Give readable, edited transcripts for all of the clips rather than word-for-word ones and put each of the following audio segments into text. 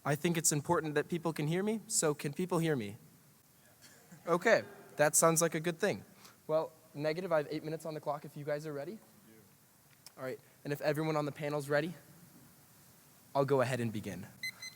I think it's important that people can hear me, so can people hear me? Okay, that sounds like a good thing. Well, negative, I have 8 minutes on the clock if you guys are ready. All right, and if everyone on the panel's ready, I'll go ahead and begin.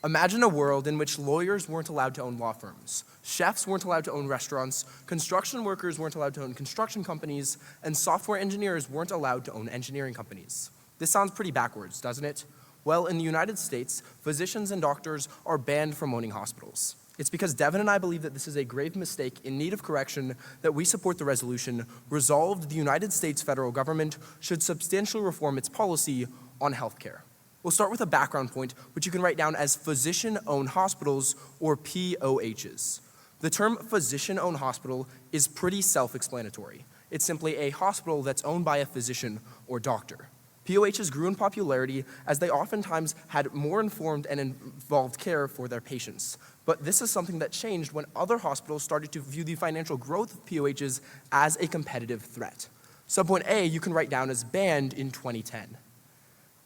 Imagine a world in which lawyers weren't allowed to own law firms, chefs weren't allowed to own restaurants, construction workers weren't allowed to own construction companies, and software engineers weren't allowed to own engineering companies. This sounds pretty backwards, doesn't it? Well, in the United States, physicians and doctors are banned from owning hospitals. It's because Devin and I believe that this is a grave mistake in need of correction that we support the resolution resolved the United States federal government should substantially reform its policy on healthcare. We'll start with a background point, which you can write down as physician-owned hospitals, or POHs. The term physician-owned hospital is pretty self-explanatory. It's simply a hospital that's owned by a physician or doctor. POHs grew in popularity as they oftentimes had more informed and involved care for their patients. But this is something that changed when other hospitals started to view the financial growth of POHs as a competitive threat. Subpoint A you can write down as banned in 2010.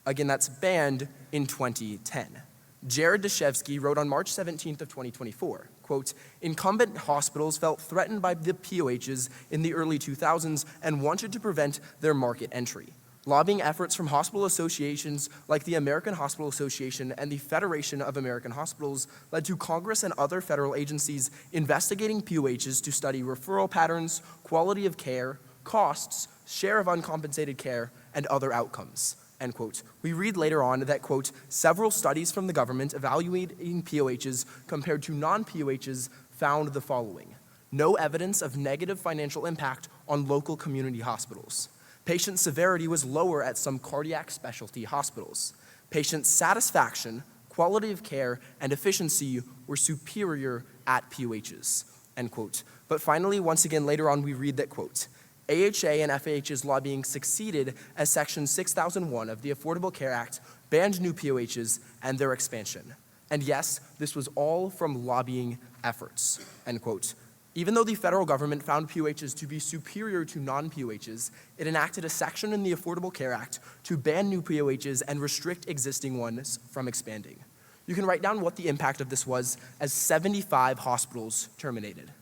Again, that's banned in 2010. Jared Deshevsky wrote on March 17th of 2024, quote, "Incumbent hospitals felt threatened by the POHs in the early 2000s and wanted to prevent their market entry. Lobbying efforts from hospital associations like the American Hospital Association and the Federation of American Hospitals led to Congress and other federal agencies investigating POHs to study referral patterns, quality of care, costs, share of uncompensated care, and other outcomes." End quote. We read later on that, quote, "Several studies from the government evaluating POHs compared to non-POHs found the following: no evidence of negative financial impact on local community hospitals. Patient severity was lower at some cardiac specialty hospitals. Patient satisfaction, quality of care, and efficiency were superior at POHs," end quote. But finally, once again, later on, we read that, quote, "AHA and FAH's lobbying succeeded as Section 6001 of the Affordable Care Act banned new POHs and their expansion. And yes, this was all from lobbying efforts," end quote. Even though the federal government found POHs to be superior to non-POHs, it enacted a section in the Affordable Care Act to ban new POHs and restrict existing ones from expanding. You can write down what the impact of this was as 75 hospitals terminated.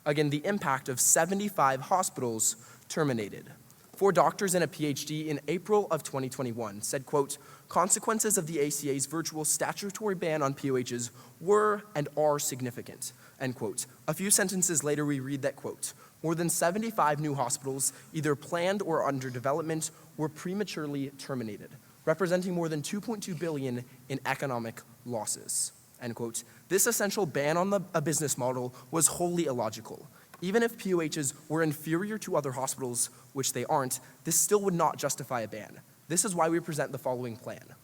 Again, the impact of 75 hospitals terminated. 4 doctors and a PhD in April of 2021 said, quote, "Consequences of the ACA's virtual statutory ban on POHs were and are significant," end quote. A few sentences later, we read that, quote, "More than 75 new hospitals, either planned or under development, were prematurely terminated, representing more than $2.2 billion in economic losses," end quote. This essential ban on a business model was wholly illogical. Even if POHs were inferior to other hospitals, which they aren't, this still would not justify a ban. This is why we present the following plan.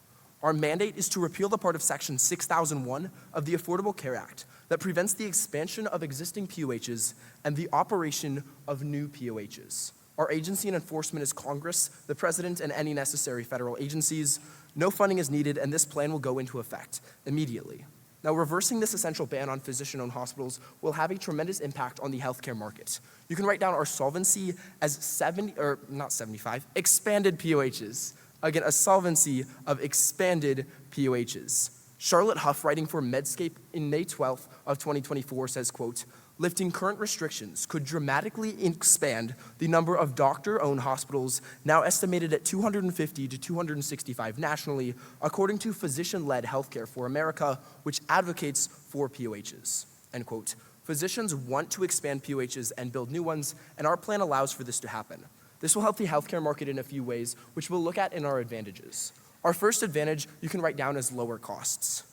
Our mandate is to repeal the part of Section 6001 of the Affordable Care Act that prevents the expansion of existing POHs and the operation of new POHs. Our agency and enforcement is Congress, the President, and any necessary federal agencies. No funding is needed, and this plan will go into effect immediately. Now, reversing this essential ban on physician-owned hospitals will have a tremendous impact on the healthcare market. You can write down our solvency as expanded POHs. Again, a solvency of expanded POHs. Charlotte Huff, writing for Medscape in May 12th of 2024, says, quote, "Lifting current restrictions could dramatically expand the number of doctor-owned hospitals, now estimated at 250 to 265 nationally, according to Physician-Led Healthcare for America, which advocates for POHs," end quote. Physicians want to expand POHs and build new ones, and our plan allows for this to happen. This will help the healthcare market in a few ways, which we'll look at in our advantages. Our first advantage you can write down as lower costs.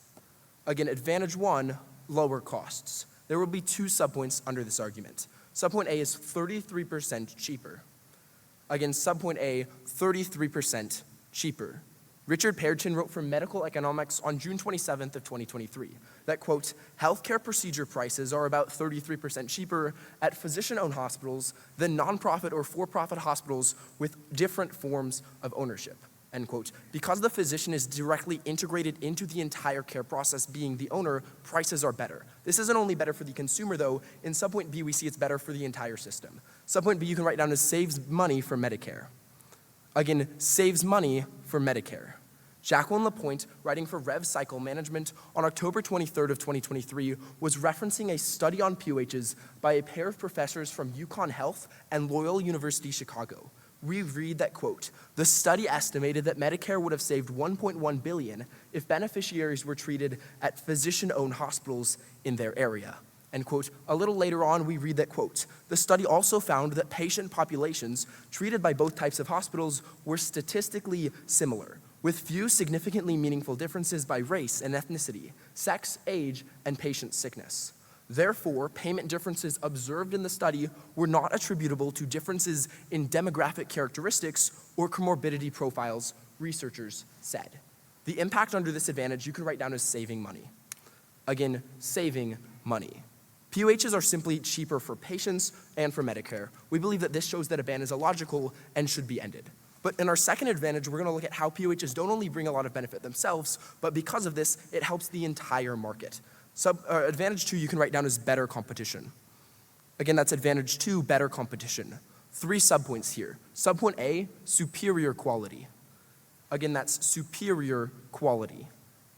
Again, advantage 1, lower costs. There will be 2 subpoints under this argument. Subpoint A is 33% cheaper. Again, subpoint A, 33% cheaper. Richard Perriton wrote for Medical Economics on June 27th of 2023 that, quote, "Healthcare procedure prices are about 33% cheaper at physician-owned hospitals than nonprofit or for-profit hospitals with different forms of ownership," end quote. Because the physician is directly integrated into the entire care process, being the owner, prices are better. This isn't only better for the consumer, though. In subpoint B, we see it's better for the entire system. Subpoint B you can write down as saves money for Medicare. Again, saves money for Medicare. Jacqueline Lapointe, writing for Rev Cycle Management on October 23rd of 2023, was referencing a study on POHs by a pair of professors from UConn Health and Loyola University Chicago. We read that, quote, "The study estimated that Medicare would have saved $1.1 billion if beneficiaries were treated at physician-owned hospitals in their area." End quote. A little later on, we read that, quote, "The study also found that patient populations treated by both types of hospitals were statistically similar, with few significantly meaningful differences by race and ethnicity, sex, age, and patient sickness. Therefore, payment differences observed in the study were not attributable to differences in demographic characteristics or comorbidity profiles," researchers said. The impact under this advantage you can write down as saving money. Again, saving money. POHs are simply cheaper for patients and for Medicare. We believe that this shows that a ban is illogical and should be ended. But in our second advantage, we're going to look at how POHs don't only bring a lot of benefit themselves, but because of this, it helps the entire market. Advantage 2 you can write down as better competition. Again, that's advantage 2, better competition. 3 subpoints here. Subpoint A, superior quality. Again, that's superior quality.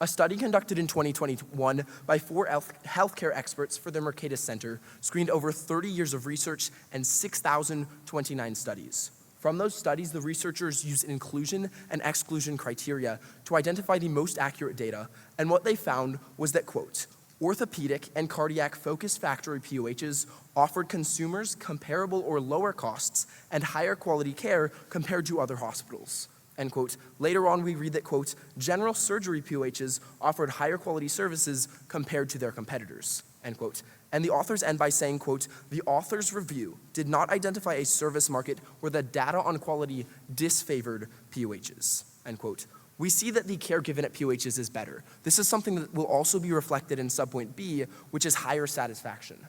A study conducted in 2021 by 4 healthcare experts for the Mercatus Center screened over 30 years of research and 6,029 studies. From those studies, the researchers used inclusion and exclusion criteria to identify the most accurate data, and what they found was that, quote, "Orthopedic and cardiac-focused factory POHs offered consumers comparable or lower costs and higher quality care compared to other hospitals." End quote. Later on, we read that, quote, "General surgery POHs offered higher quality services compared to their competitors." End quote. And the authors end by saying, quote, "The author's review did not identify a service market where the data on quality disfavored POHs." End quote. We see that the care given at POHs is better. This is something that will also be reflected in subpoint B, which is higher satisfaction.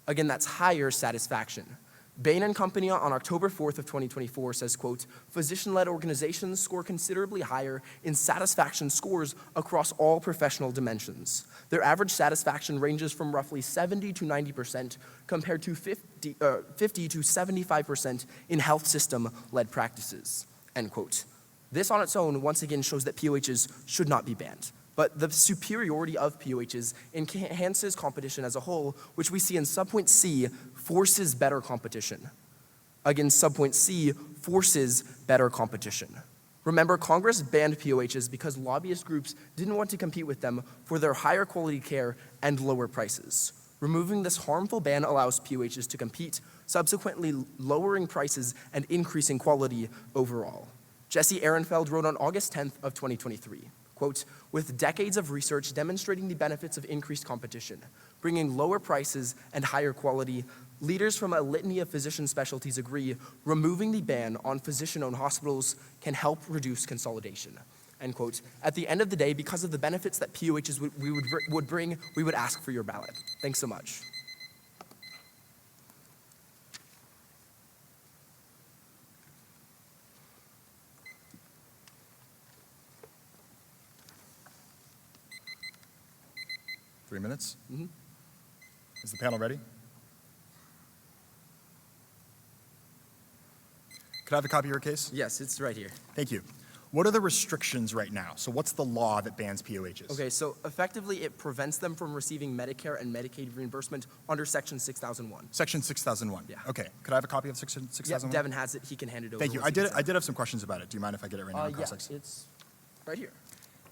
Again, that's higher satisfaction. Bain and Company on October 4th of 2024 says, quote, "Physician-led organizations score considerably higher in satisfaction scores across all professional dimensions. Their average satisfaction ranges from roughly 70 to 90% compared to 50 to 75% in health system-led practices." End quote. This on its own, once again, shows that POHs should not be banned. But the superiority of POHs enhances competition as a whole, which we see in subpoint C, forces better competition. Again, subpoint C forces better competition. Remember, Congress banned POHs because lobbyist groups didn't want to compete with them for their higher quality care and lower prices. Removing this harmful ban allows POHs to compete, subsequently lowering prices and increasing quality overall. Jesse Ehrenfeld wrote on August 10th of 2023, quote, "With decades of research demonstrating the benefits of increased competition, bringing lower prices and higher quality, leaders from a litany of physician specialties agree removing the ban on physician-owned hospitals can help reduce consolidation." End quote. At the end of the day, because of the benefits that POHs would bring, we would ask for your ballot. Thanks so much. Three minutes? Mm-hmm. Is the panel ready? Could I have a copy of your case? Yes, it's right here. Thank you. What are the restrictions right now? So what's the law that bans POHs? Okay, so effectively it prevents them from receiving Medicare and Medicaid reimbursement under Section 6001. Section 6001? Yeah. Okay. Could I have a copy of Section 6001? Yeah, Devin has it. He can hand it over. Thank you. I did have some questions about it. Do you mind if I get it right now in context? Yeah, it's right here.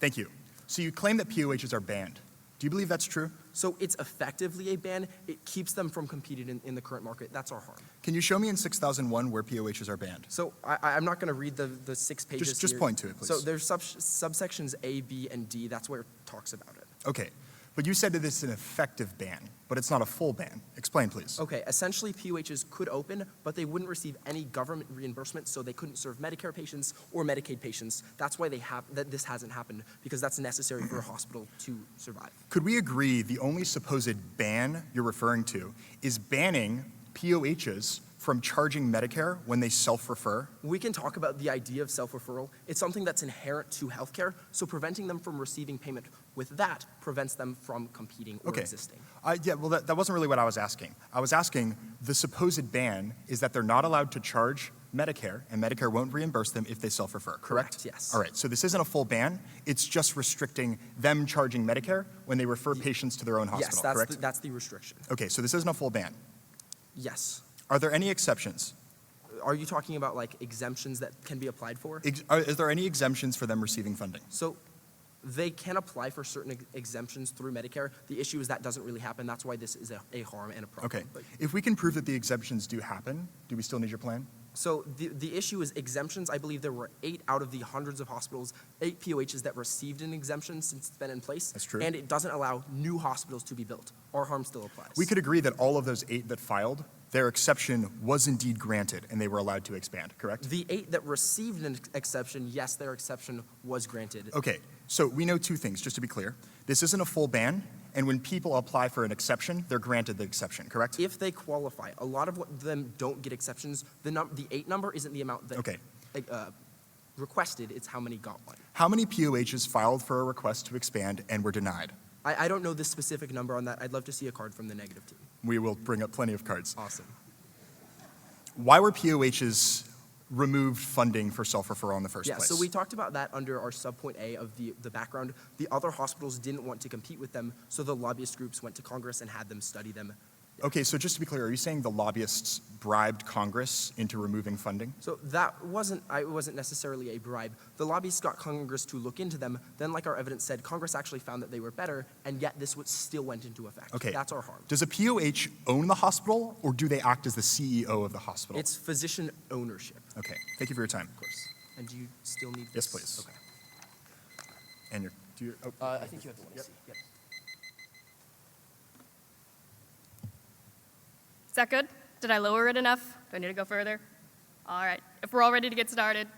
Thank you. So you claim that POHs are banned. Do you believe that's true? So it's effectively a ban. It keeps them from competing in the current market. That's our harm. Can you show me in 6001 where POHs are banned? So I'm not going to read the 6 pages Just here. point to it, please. So there's subsections A, B, and D. That's where it talks about it. Okay. But you said that it's an effective ban, but it's not a full ban. Explain, please. Okay, essentially POHs could open, but they wouldn't receive any government reimbursement, so they couldn't serve Medicare patients or Medicaid patients. That's why this hasn't happened, because that's necessary for a hospital to survive. Could we agree the only supposed ban you're referring to is banning POHs from charging Medicare when they self-refer? We can talk about the idea of self-referral. It's something that's inherent to healthcare, so preventing them from receiving payment with that prevents them from competing or existing. Yeah, well, that wasn't really what I was asking. I was asking, the supposed ban is that they're not allowed to charge Medicare, and Medicare won't reimburse them if they self-refer, correct? Yes. All right, so this isn't a full ban. It's just restricting them charging Medicare when they refer patients to their own hospital, Yes, correct? that's the restriction. Okay, so this isn't a full ban. Yes. Are there any exceptions? Are you talking about like exemptions that can be applied for? Is there any exemptions for them receiving funding? So they can apply for certain exemptions through Medicare. The issue is that doesn't really happen. That's why this is a harm and a problem. Okay, But, if we can prove that the exemptions do happen, do we still need your plan? so the issue is exemptions. I believe there were 8 out of the hundreds of hospitals, 8 POHs that received an exemption since it's been in place. That's true. And it doesn't allow new hospitals to be built. Our harm still applies. We could agree that all of those 8 that filed, their exception was indeed granted and they were allowed to expand, correct? The 8 that received an exception, yes, their exception was granted. Okay, so we know 2 things, just to be clear. This isn't a full ban, and when people apply for an exception, they're granted the exception, correct? If they qualify, a lot of them don't get exceptions. The 8 number isn't the amount that Okay. requested, it's how many got one. How many POHs filed for a request to expand and were denied? I don't know the specific number on that. I'd love to see a card from the negative team. We will bring up plenty of cards. Awesome. Why were POHs removed funding for self-referral in the first Yeah, place? so we talked about that under our subpoint A of the background. The other hospitals didn't want to compete with them, so the lobbyist groups went to Congress and had them study them. Okay, so just to be clear, are you saying the lobbyists bribed Congress into removing funding? So that wasn't necessarily a bribe. The lobbyists got Congress to look into them. Then, like our evidence said, Congress actually found that they were better, and yet this still went into effect. Okay. That's our harm. Does a POH own the hospital, or do they act as the CEO of the hospital? It's physician ownership, Okay, thank you for your time. of course. And do you still need Yes, this? please. Okay. And your, do you, oh, I think you have the one to see. Yep. Is that good? Did I lower it enough? Do I need to go further? All right, if we're all ready to get started.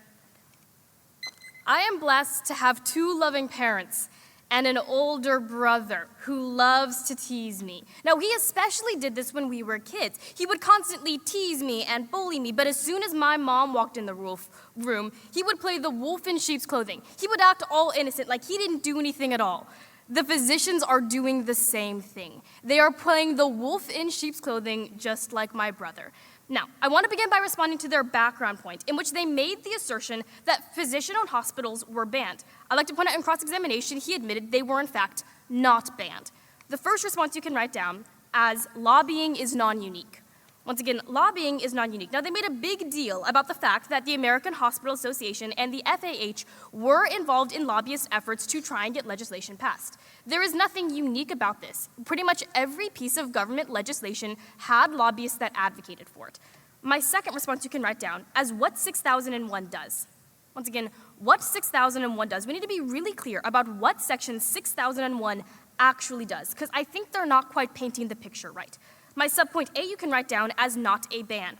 I am blessed to have 2 loving parents and an older brother who loves to tease me. Now, he especially did this when we were kids. He would constantly tease me and bully me, but as soon as my mom walked in the room, he would play the wolf in sheep's clothing. He would act all innocent, like he didn't do anything at all. The physicians are doing the same thing. They are playing the wolf in sheep's clothing just like my brother. Now, I want to begin by responding to their background point, in which they made the assertion that physician-owned hospitals were banned. I'd like to point out in cross-examination, he admitted they were in fact not banned. The first response you can write down as lobbying is non-unique. Once again, lobbying is non-unique. Now, they made a big deal about the fact that the American Hospital Association and the FAH were involved in lobbyist efforts to try and get legislation passed. There is nothing unique about this. Pretty much every piece of government legislation had lobbyists that advocated for it. My second response you can write down as what 6001 does. Once again, what 6001 does. We need to be really clear about what Section 6001 actually does, because I think they're not quite painting the picture right. My subpoint A you can write down as not a ban.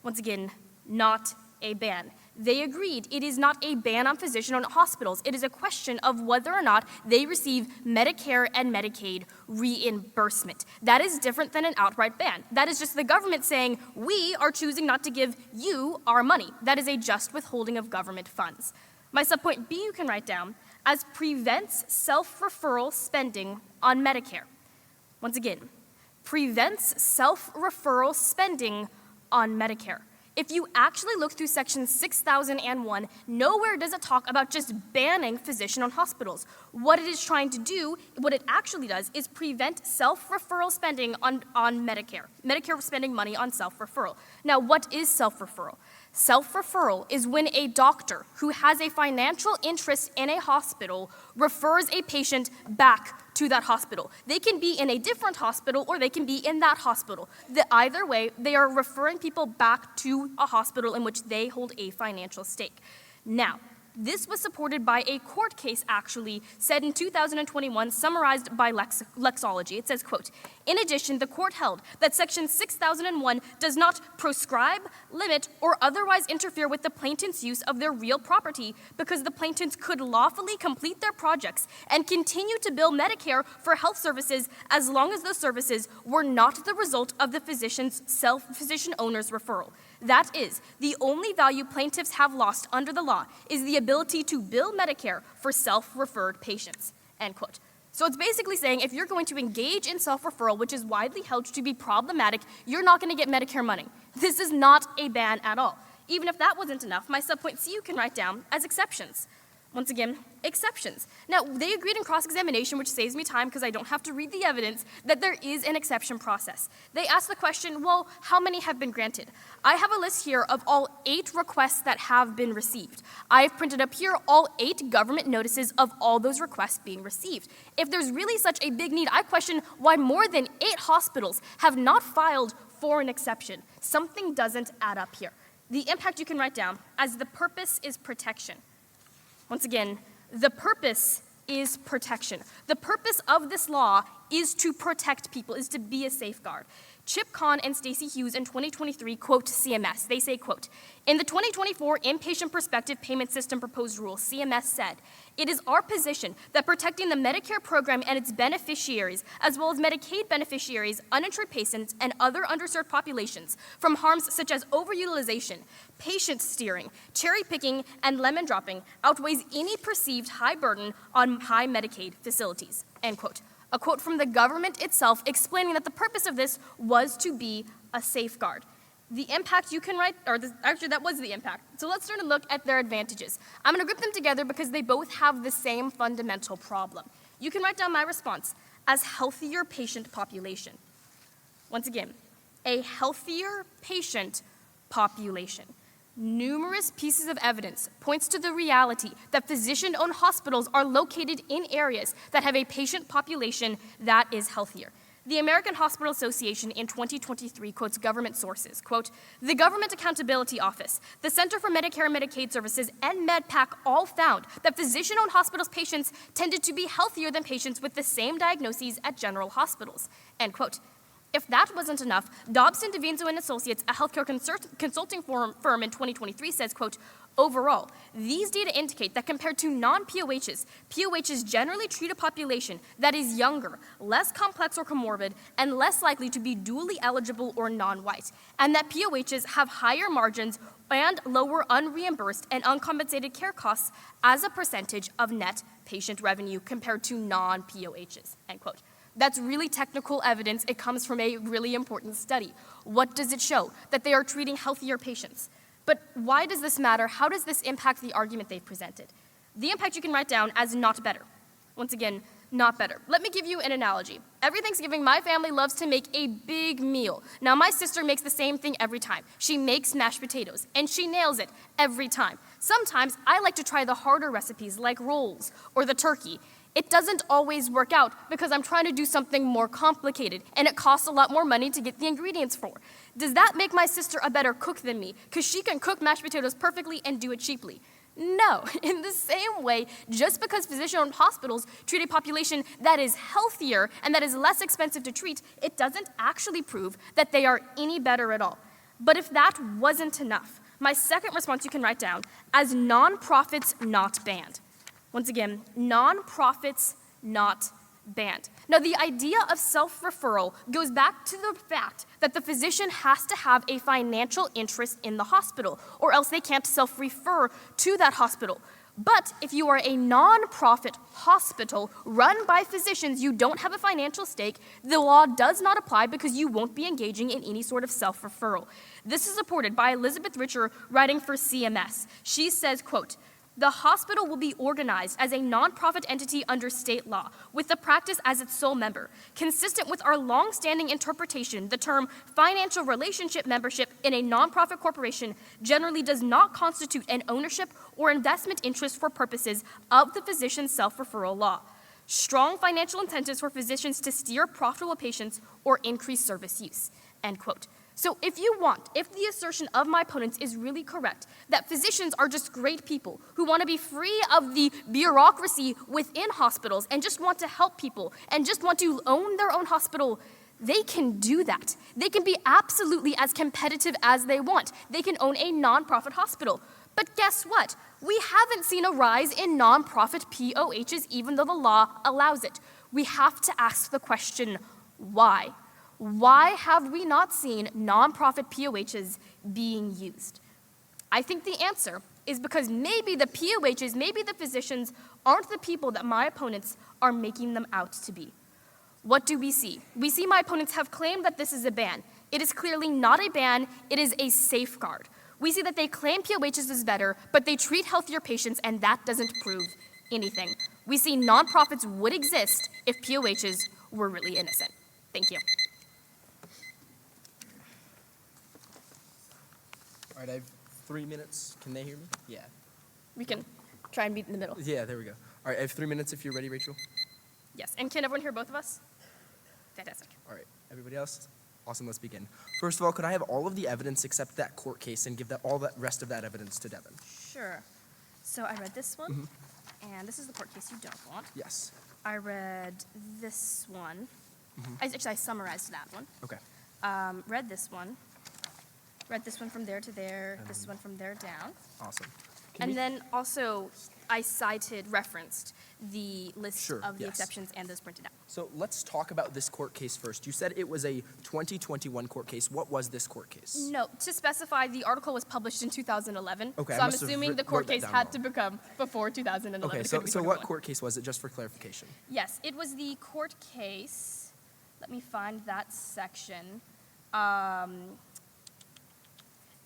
Once again, not a ban. They agreed it is not a ban on physician-owned hospitals. It is a question of whether or not they receive Medicare and Medicaid reimbursement. That is different than an outright ban. That is just the government saying, we are choosing not to give you our money. That is a just withholding of government funds. My subpoint B you can write down as prevents self-referral spending on Medicare. Once again, prevents self-referral spending on Medicare. If you actually look through Section 6001, nowhere does it talk about just banning physician-owned hospitals. What it is trying to do, what it actually does, is prevent self-referral spending on Medicare. Medicare spending money on self-referral. Now, what is self-referral? Self-referral is when a doctor who has a financial interest in a hospital refers a patient back to that hospital. They can be in a different hospital or they can be in that hospital. Either way, they are referring people back to a hospital in which they hold a financial stake. Now, this was supported by a court case, actually, said in 2021, summarized by Lexology. It says, quote, in addition, the court held that Section 6001 does not proscribe, limit, or otherwise interfere with the plaintiff's use of their real property because the plaintiffs could lawfully complete their projects and continue to bill Medicare for health services as long as those services were not the result of the physician owner's referral. That is, the only value plaintiffs have lost under the law is the ability to bill Medicare for self-referred patients, end quote. So it's basically saying if you're going to engage in self-referral, which is widely held to be problematic, you're not going to get Medicare money. This is not a ban at all. Even if that wasn't enough, my subpoint C you can write down as exceptions. Once again, exceptions. Now, they agreed in cross-examination, which saves me time because I don't have to read the evidence, that there is an exception process. They asked the question, well, how many have been granted? I have a list here of all 8 requests that have been received. I've printed up here all 8 government notices of all those requests being received. If there's really such a big need, I question why more than 8 hospitals have not filed for an exception. Something doesn't add up here. The impact you can write down as the purpose is protection. Once again, the purpose is protection. The purpose of this law is to protect people, is to be a safeguard. Chip Kahn and Stacey Hughes in 2023 quote CMS. They say, quote, in the 2024 Inpatient Prospective Payment System Proposed Rule, CMS said, it is our position that protecting the Medicare program and its beneficiaries, as well as Medicaid beneficiaries, uninsured patients, and other underserved populations from harms such as overutilization, patient steering, cherry picking, and lemon dropping outweighs any perceived high burden on high Medicaid facilities, end quote. A quote from the government itself explaining that the purpose of this was to be a safeguard. The impact you can write, actually that was the impact. So let's start and look at their advantages. I'm gonna group them together because they both have the same fundamental problem. You can write down my response as healthier patient population. Once again, a healthier patient population. Numerous pieces of evidence points to the reality that physician-owned hospitals are located in areas that have a patient population that is healthier. The American Hospital Association in 2023 quotes government sources, quote, the Government Accountability Office, the Center for Medicare and Medicaid Services, and MedPAC all found that physician-owned hospitals' patients tended to be healthier than patients with the same diagnoses at general hospitals, end quote. If that wasn't enough, Dobson, DeVinzo and Associates, a healthcare consulting firm in 2023 says, quote, overall, these data indicate that compared to non-POHs, POHs generally treat a population that is younger, less complex or comorbid, and less likely to be dually eligible or non-white, and that POHs have higher margins and lower unreimbursed and uncompensated care costs as a percentage of net patient revenue compared to non-POHs, end quote. That's really technical evidence. It comes from a really important study. What does it show? That they are treating healthier patients. But why does this matter? How does this impact the argument they've presented? The impact you can write down as not better. Once again, not better. Let me give you an analogy. Every Thanksgiving, my family loves to make a big meal. Now, my sister makes the same thing every time. She makes mashed potatoes, and she nails it every time. Sometimes I like to try the harder recipes like rolls or the turkey. It doesn't always work out because I'm trying to do something more complicated and it costs a lot more money to get the ingredients for. Does that make my sister a better cook than me because she can cook mashed potatoes perfectly and do it cheaply? No. In the same way, just because physician-owned hospitals treat a population that is healthier and that is less expensive to treat, it doesn't actually prove that they are any better at all. But if that wasn't enough, my second response you can write down as nonprofits not banned. Once again, nonprofits not banned. Now, the idea of self-referral goes back to the fact that the physician has to have a financial interest in the hospital, or else they can't self-refer to that hospital. But if you are a nonprofit hospital run by physicians, you don't have a financial stake, the law does not apply because you won't be engaging in any sort of self-referral. This is supported by Elizabeth Richer writing for CMS. She says, quote, the hospital will be organized as a nonprofit entity under state law, with the practice as its sole member. Consistent with our long-standing interpretation, the term financial relationship membership in a nonprofit corporation generally does not constitute an ownership or investment interest for purposes of the physician's self-referral law. Strong financial incentives for physicians to steer profitable patients or increase service use, end quote. So if the assertion of my opponents is really correct, that physicians are just great people who want to be free of the bureaucracy within hospitals and just want to help people and just want to own their own hospital, they can do that. They can be absolutely as competitive as they want. They can own a nonprofit hospital. But guess what? We haven't seen a rise in nonprofit POHs even though the law allows it. We have to ask the question, why? Why have we not seen nonprofit POHs being used? I think the answer is because maybe the POHs, maybe the physicians aren't the people that my opponents are making them out to be. What do we see? We see my opponents have claimed that this is a ban. It is clearly not a ban, it is a safeguard. We see that they claim POHs is better, but they treat healthier patients, and that doesn't prove anything. We see nonprofits would exist if POHs were really innocent. Thank you. All right, I have 3 minutes. Can they hear me? Yeah. We can try and meet in the middle. Yeah, there we go. All right, I have 3 minutes if you're ready, Rachel. Yes, and can everyone hear both of us? Fantastic. All right, everybody else? Awesome, let's begin. First of all, could I have all of the evidence except that court case and give that all the rest of that evidence to Devin? Sure. So I read this one, and this is the court case you don't want. Yes. I read this one. Actually, I summarized that one. Okay. Read this one from there to there, this one from there down. Awesome. And then also, I referenced the list Sure, of the yes. exceptions and those printed out. So let's talk about this court case first. You said it was a 2021 court case. What was this court case? No, to specify, the article was published in 2011. Okay, I so I'm must have assuming the wrote court that case down had wrong. to become before 2011. Okay, It so, couldn't be so what 21. court case was it, just for clarification? Yes, it was the court case. Let me find that section.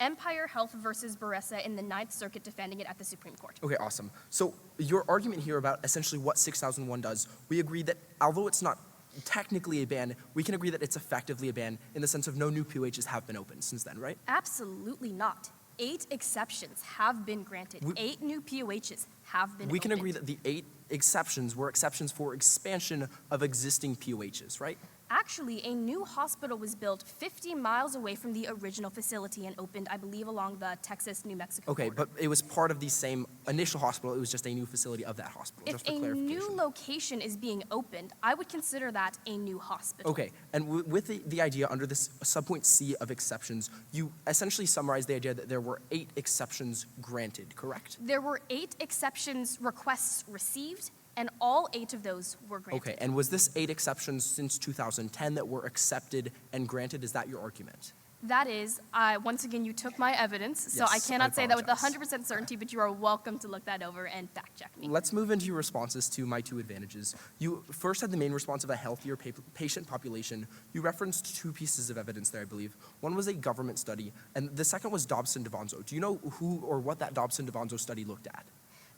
Empire Health versus Beressa in the Ninth Circuit defending it at the Supreme Court. Okay, awesome. So your argument here about essentially what 6001 does, we agree that although it's not technically a ban, we can agree that it's effectively a ban in the sense of no new POHs have been opened since then, right? Absolutely not. 8 exceptions have been granted. 8 new POHs have been We can opened. agree that the 8 exceptions were exceptions for expansion of existing POHs, right? Actually, a new hospital was built 50 miles away from the original facility and opened, I believe, along the Texas-New Mexico Okay, border. but it was part of the same initial hospital. It was just a new facility of that hospital, If just for a clarification. new location is being opened, I would consider that a new hospital. Okay, and with the idea under this subpoint C of exceptions, you essentially summarized the idea that there were 8 exceptions granted, correct? There were 8 exceptions requests received, and all 8 of those were granted. Okay, and was this 8 exceptions since 2010 that were accepted and granted? Is that your argument? That is, once again, you took my evidence, so I Yes, cannot I say that with apologize. 100% certainty, but you are welcome to look that over and fact check me. Let's move into your responses to my 2 advantages. You first had the main response of a healthier patient population. You referenced 2 pieces of evidence there, I believe. One was a government study, and the second was Dobson-DaVonzo. Do you know who or what that Dobson-DaVonzo study looked at?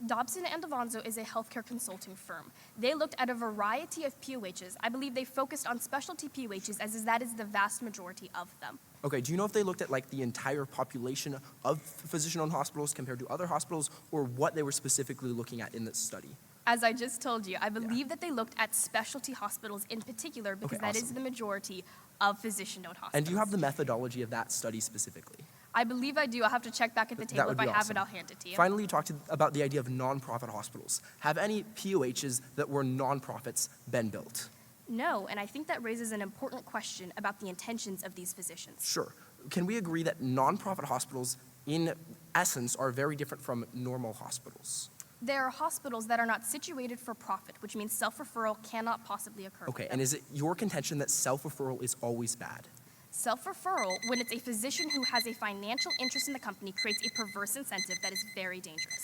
Dobson and DaVonzo is a healthcare consulting firm. They looked at a variety of POHs. I believe they focused on specialty POHs, as that is the vast majority of them. Okay, do you know if they looked at like the entire population of physician-owned hospitals compared to other hospitals, or what they were specifically looking at in this study? As I just told you, I believe that they looked at specialty hospitals in particular because Okay, that is awesome. the majority of physician-owned hospitals. And do you have the methodology of that study specifically? I believe I do. I'll have to check back at the That table. would If I be have awesome. it, I'll hand it to you. Finally, you talked about the idea of nonprofit hospitals. Have any POHs that were nonprofits been built? No, and I think that raises an important question about the intentions of these physicians. Sure. Can we agree that nonprofit hospitals, in essence, are very different from normal hospitals? There are hospitals that are not situated for profit, which means self-referral cannot possibly occur. with Okay, them. and is it your contention that self-referral is always bad? Self-referral, when it's a physician who has a financial interest in the company, creates a perverse incentive that is very dangerous.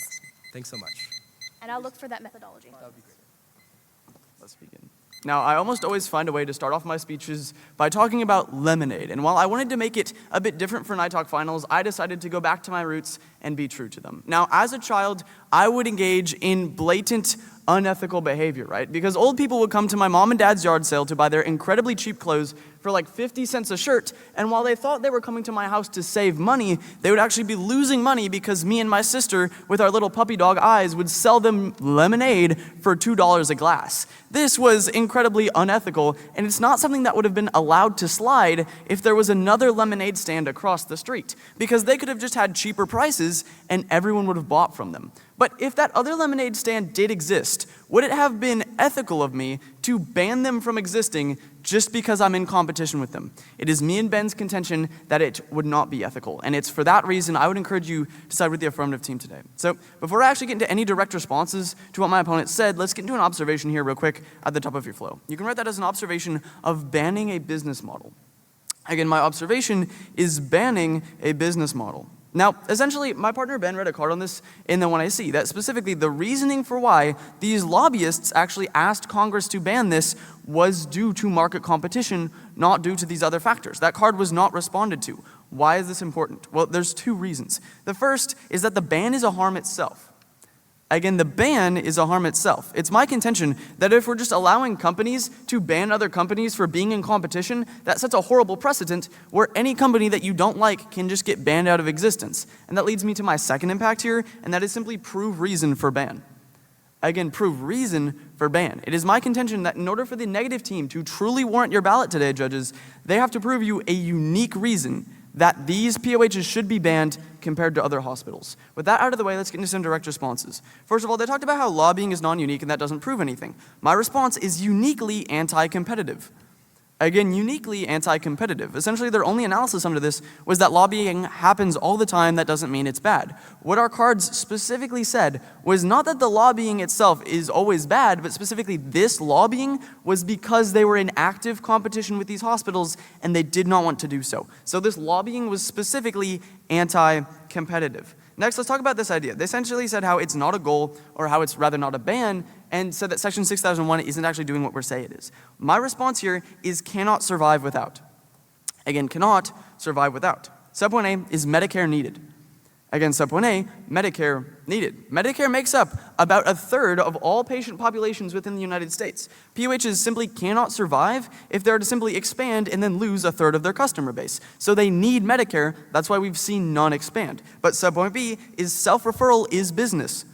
Thanks so much. And I'll look for that methodology. That would be great. Let's begin. Now, I almost always find a way to start off my speeches by talking about lemonade. And while I wanted to make it a bit different for NITOC finals, I decided to go back to my roots and be true to them. Now, as a child, I would engage in blatant, unethical behavior, right? Because old people would come to my mom and dad's yard sale to buy their incredibly cheap clothes for like 50 cents a shirt, and while they thought they were coming to my house to save money, they would actually be losing money because me and my sister, with our little puppy dog eyes, would sell them lemonade for $2 a glass. This was incredibly unethical, and it's not something that would have been allowed to slide if there was another lemonade stand across the street, because they could have just had cheaper prices and everyone would have bought from them. But if that other lemonade stand did exist, would it have been ethical of me to ban them from existing just because I'm in competition with them? It is me and Ben's contention that it would not be ethical. And it's for that reason I would encourage you to side with the affirmative team today. So before I actually get into any direct responses to what my opponent said, let's get into an observation here real quick at the top of your flow. You can write that as an observation of banning a business model. Again, my observation is banning a business model. Now, essentially, my partner Ben read a card on this in the one I see, that specifically the reasoning for why these lobbyists actually asked Congress to ban this was due to market competition, not due to these other factors. That card was not responded to. Why is this important? Well, there's two reasons. The first is that the ban is a harm itself. Again, the ban is a harm itself. It's my contention that if we're just allowing companies to ban other companies for being in competition, that sets a horrible precedent where any company that you don't like can just get banned out of existence. And that leads me to my second impact here, and that is simply prove reason for ban. Again, prove reason for ban. It is my contention that in order for the negative team to truly warrant your ballot today, judges, they have to prove you a unique reason that these POHs should be banned compared to other hospitals. With that out of the way, let's get into some direct responses. First of all, they talked about how lobbying is non-unique and that doesn't prove anything. My response is uniquely anti-competitive. Again, uniquely anti-competitive. Essentially, their only analysis under this was that lobbying happens all the time, that doesn't mean it's bad. What our cards specifically said was not that the lobbying itself is always bad, but specifically this lobbying was because they were in active competition with these hospitals and they did not want to do so. So this lobbying was specifically anti-competitive. Next, let's talk about this idea. They essentially said how it's not a goal, or how it's rather not a ban, and said that Section 6001 isn't actually doing what we're saying it is. My response here is cannot survive without. Again, cannot survive without. Sub 1A is Medicare needed. Again, sub 1A, Medicare needed. Medicare makes up about a third of all patient populations within the United States. POHs simply cannot survive if they're to simply expand and then lose a third of their customer base. So they need Medicare, that's why we've seen none expand. But sub 1B is self-referral is business.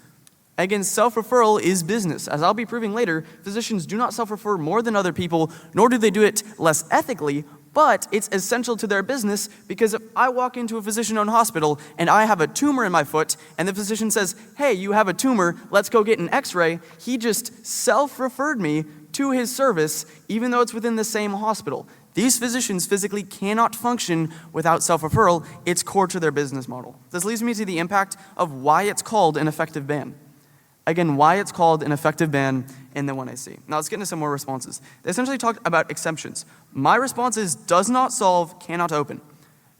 Again, self-referral is business. As I'll be proving later, physicians do not self-refer more than other people, nor do they do it less ethically, but it's essential to their business because if I walk into a physician-owned hospital and I have a tumor in my foot and the physician says, hey, you have a tumor, let's go get an x-ray, he just self-referred me to his service even though it's within the same hospital. These physicians physically cannot function without self-referral. It's core to their business model. This leads me to the impact of why it's called an effective ban. Again, why it's called an effective ban in the one I see. Now let's get into some more responses. They essentially talked about exemptions. My response is does not solve, cannot open.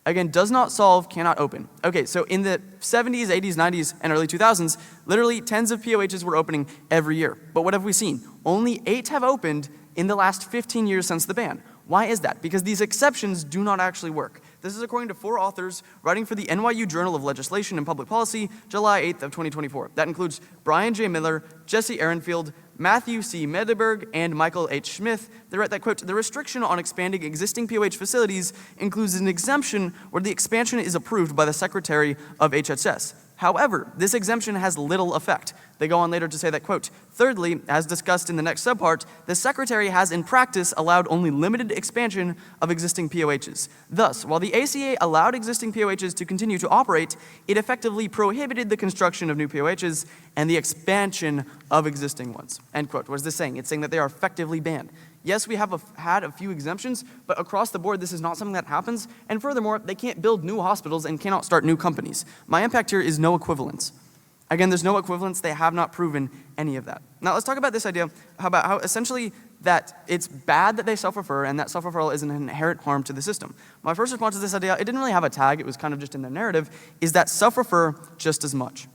Again, does not solve, cannot open. Okay, so in the 70s, 80s, 90s, and early 2000s, literally tens of POHs were opening every year. But what have we seen? Only 8 have opened in the last 15 years since the ban. Why is that? Because these exceptions do not actually work. This is according to 4 authors writing for the NYU Journal of Legislation and Public Policy, July 8th of 2024. That includes Brian J. Miller, Jesse Ehrenfield, Matthew C. Medeberg, and Michael H. Smith. They write that, quote, the restriction on expanding existing POH facilities includes an exemption where the expansion is approved by the Secretary of HHS. However, this exemption has little effect. They go on later to say that, quote, thirdly, as discussed in the next subpart, the Secretary has in practice allowed only limited expansion of existing POHs. Thus, while the ACA allowed existing POHs to continue to operate, it effectively prohibited the construction of new POHs and the expansion of existing ones. End quote. What is this saying? It's saying that they are effectively banned. Yes, we have had a few exemptions, but across the board, this is not something that happens. And furthermore, they can't build new hospitals and cannot start new companies. My impact here is no equivalence. Again, there's no equivalence. They have not proven any of that. Now, let's talk about this idea about how essentially that it's bad that they self-refer and that self-referral is an inherent harm to the system. My first response to this idea, it didn't really have a tag. It was kind of just in their narrative, is that self-refer just as much.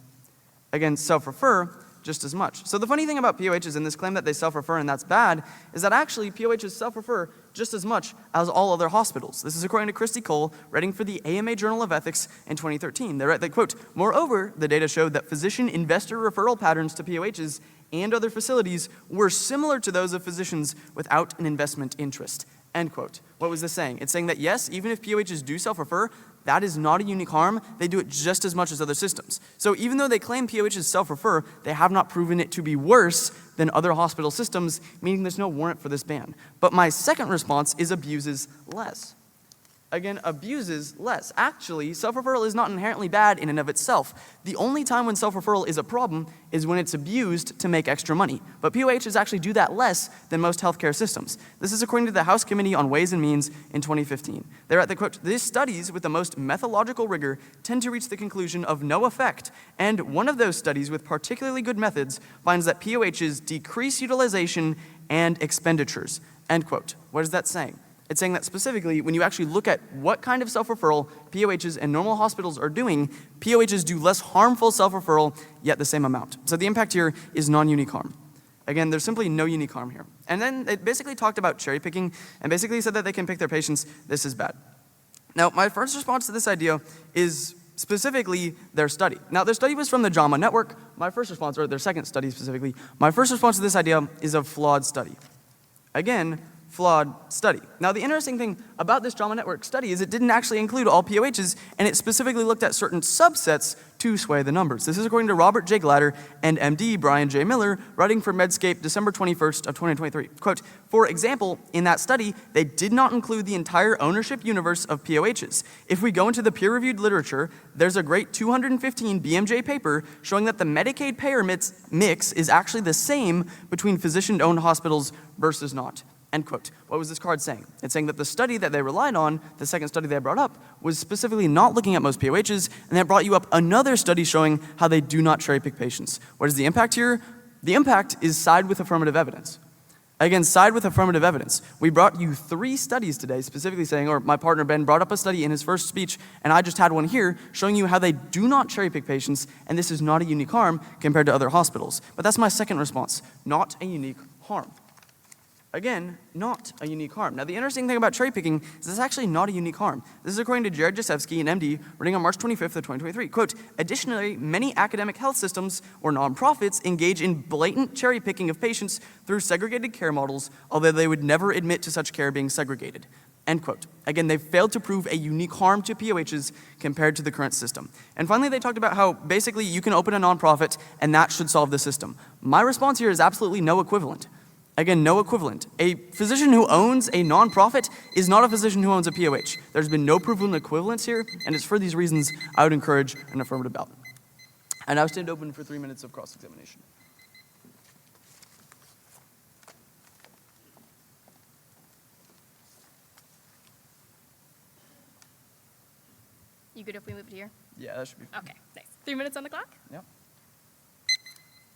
Again, self-refer just as much. So the funny thing about POHs and this claim that they self-refer and that's bad is that actually POHs self-refer just as much as all other hospitals. This is according to Christy Cole, writing for the AMA Journal of Ethics in 2013. They write that, quote, moreover, the data showed that physician investor referral patterns to POHs and other facilities were similar to those of physicians without an investment interest, end quote. What was this saying? It's saying that yes, even if POHs do self-refer, that is not a unique harm. They do it just as much as other systems. So even though they claim POHs self-refer, they have not proven it to be worse than other hospital systems, meaning there's no warrant for this ban. But my second response is abuses less. Again, abuses less. Actually, self-referral is not inherently bad in and of itself. The only time when self-referral is a problem is when it's abused to make extra money. But POHs actually do that less than most healthcare systems. This is according to the House Committee on Ways and Means in 2015. They're at the quote, these studies with the most methodological rigor tend to reach the conclusion of no effect. And one of those studies with particularly good methods finds that POHs decrease utilization and expenditures, end quote. What is that saying? It's saying that specifically, when you actually look at what kind of self-referral POHs and normal hospitals are doing, POHs do less harmful self-referral, yet the same amount. So the impact here is non-unique harm. Again, there's simply no unique harm here. And then it basically talked about cherry picking and basically said that they can pick their patients. This is bad. Now, my first response to this idea is specifically their study. Now, their study was from the JAMA network. My first response, or their second study specifically, my first response to this idea is a flawed study. Again, flawed study. Now, the interesting thing about this JAMA network study is it didn't actually include all POHs, and it specifically looked at certain subsets to sway the numbers. This is according to Robert J. Glatter and MD Brian J. Miller, writing for Medscape December 21st of 2023. Quote, for example, in that study, they did not include the entire ownership universe of POHs. If we go into the peer-reviewed literature, there's a great 215 BMJ paper showing that the Medicaid payer mix is actually the same between physician-owned hospitals versus not. End quote. What was this card saying? It's saying that the study that they relied on, the second study they brought up, was specifically not looking at most POHs, and that brought you up another study showing how they do not cherry pick patients. What is the impact here? The impact is side with affirmative evidence. Again, side with affirmative evidence. We brought you 3 studies today specifically saying, or my partner Ben brought up a study in his first speech, and I just had one here showing you how they do not cherry pick patients, and this is not a unique harm compared to other hospitals. But that's my second response, not a unique harm. Again, not a unique harm. Now, the interesting thing about cherry picking is it's actually not a unique harm. This is according to Jared Jasewski, an MD, writing on March 25th of 2023. Quote, additionally, many academic health systems or nonprofits engage in blatant cherry picking of patients through segregated care models, although they would never admit to such care being segregated. End quote. Again, they've failed to prove a unique harm to POHs compared to the current system. And finally, they talked about how basically you can open a nonprofit and that should solve the system. My response here is absolutely no equivalent. Again, no equivalent. A physician who owns a nonprofit is not a physician who owns a POH. There's been no proven equivalence here, and it's for these reasons I would encourage an affirmative ballot. I now stand open for 3 minutes of cross-examination. You good if we move it here? Yeah, that should be. Okay, nice. 3 minutes on the clock? Yep.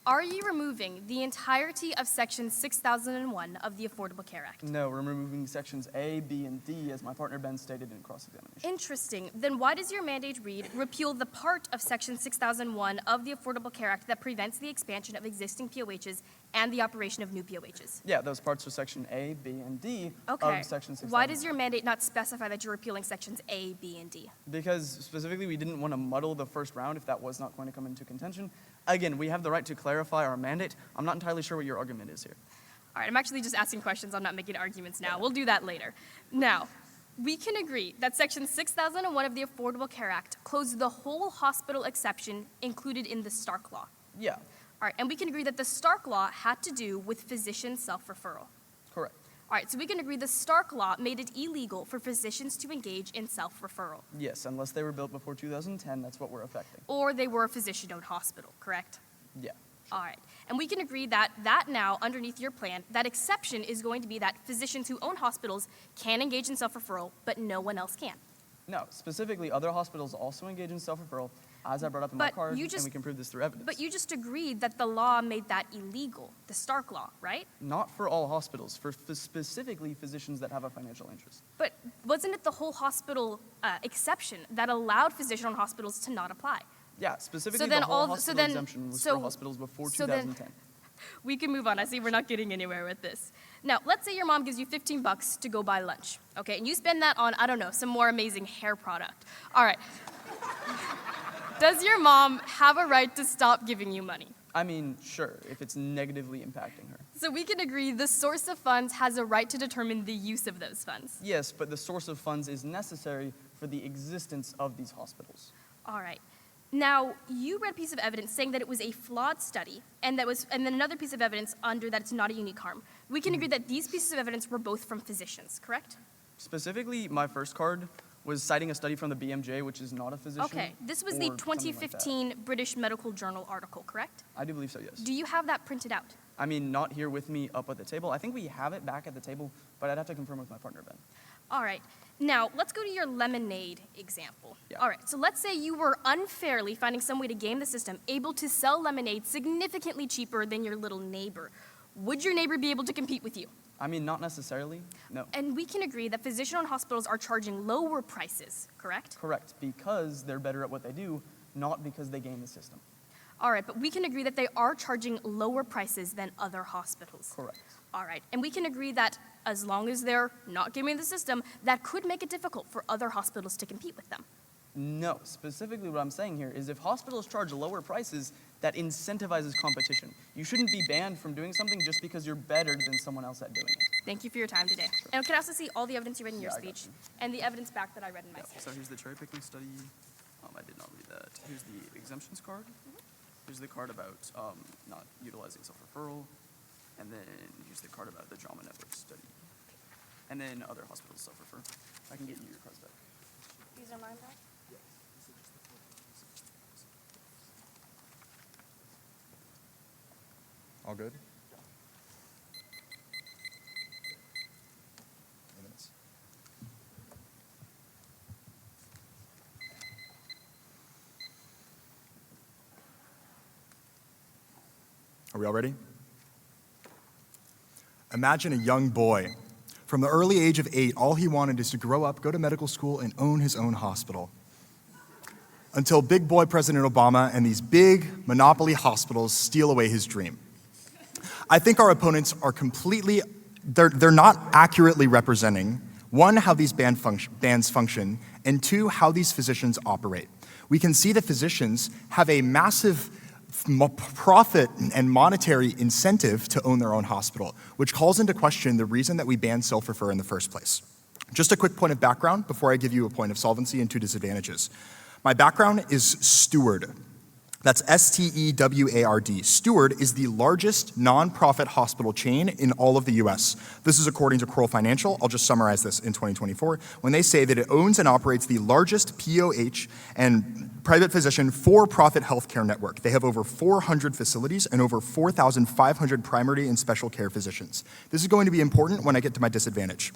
Are you removing the entirety of Section 6001 of the Affordable Care Act? No, we're removing sections A, B, and D, as my partner Ben stated in cross-examination. Interesting. Then why does your mandate read, repeal the part of Section 6001 of the Affordable Care Act that prevents the expansion of existing POHs and the operation of new POHs? Yeah, those parts are section A, B, and D Okay. of section 6. Why does your mandate not specify that you're repealing sections A, B, and D? Because specifically we didn't want to muddle the first round if that was not going to come into contention. Again, we have the right to clarify our mandate. I'm not entirely sure what your argument is here. All right, I'm actually just asking questions. I'm not making arguments now. We'll do that later. Now, we can agree that Section 6001 of the Affordable Care Act closed the whole hospital exception included in the Stark Law. Yeah, All right, and we can agree that the Stark Law had to do with physician self-referral. correct. All right, so we can agree the Stark Law made it illegal for physicians to engage in self-referral, Yes, unless they were built before 2010, that's what we're affecting. or they were a physician-owned hospital, correct? Yeah. All right, and we can agree that now, underneath your plan, that exception is going to be that physicians who own hospitals can engage in self-referral, but no one else can. No, specifically, other hospitals also engage in self-referral, as I brought up in my But card, you and just- we can prove this through evidence. But you just agreed that the law made that illegal, the Stark Law, right? Not for all hospitals, for specifically physicians that have a financial interest. But wasn't it the whole hospital exception that allowed physician-owned hospitals to not apply? Yeah, specifically So then the whole all the- hospital so then- exemption was so- for hospitals before so then- 2010. We can move on. I see we're not getting anywhere with this. Now, let's say your mom gives you $15 to go buy lunch, okay? And you spend that on, I don't know, some more amazing hair product. All right. Does your mom have a right to stop giving you money? I mean, sure, if it's negatively impacting her. So we can agree the source of funds has a right to determine the use of those funds. Yes, but the source of funds is necessary for the existence of these hospitals. All right. Now, you read a piece of evidence saying that it was a flawed study, and then another piece of evidence under that it's not a unique harm. We can agree that these pieces of evidence were both from physicians, correct? Specifically, my first card was citing a study from the BMJ, which is not a physician. Okay. This was the or something like that. 2015 British Medical Journal article, correct? I do believe so, yes. Do you have that printed out? I mean, not here with me up at the table. I think we have it back at the table, but I'd have to confirm with my partner, Ben. All right. Now, let's go to your lemonade example. Yeah. All right. So let's say you were unfairly finding some way to game the system, able to sell lemonade significantly cheaper than your little neighbor. Would your neighbor be able to compete with you? I mean, not necessarily, no. And we can agree that physician-owned hospitals are charging lower prices, correct? Correct, because they're better at what they do, not because they game the system. All right, but we can agree that they are charging lower prices than other hospitals. Correct. All right, and we can agree that as long as they're not gaming the system, that could make it difficult for other hospitals to compete with them. No, specifically what I'm saying here is if hospitals charge lower prices, that incentivizes competition. You shouldn't be banned from doing something just because you're better than someone else at doing it. Thank you for your time today. And can I also see all the evidence you read in your Yeah, I got speech you. and the evidence back that I read in my speech? So here's the cherry picking study. I did not read that. Here's the exemptions card. Here's the card about not utilizing self-referral. And then here's the card about the JAMA network study. And then other hospitals self-refer. I can get you your cards back. These are mine back? All good? Are we all ready? Imagine a young boy. From the early age of 8, all he wanted is to grow up, go to medical school, and own his own hospital. Until big boy President Obama and these big monopoly hospitals steal away his dream. I think our opponents are they're not accurately representing, one, how these bans function, and two, how these physicians operate. We can see that physicians have a massive profit and monetary incentive to own their own hospital, which calls into question the reason that we banned self-refer in the first place. Just a quick point of background before I give you a point of solvency and 2 disadvantages. My background is Steward. That's S-T-E-W-A-R-D. Steward is the largest nonprofit hospital chain in all of the US. This is according to Kroll Financial. I'll just summarize this in 2024. When they say that it owns and operates the largest POH and private physician for-profit healthcare network. They have over 400 facilities and over 4,500 primary and special care physicians. This is going to be important when I get to my disadvantage.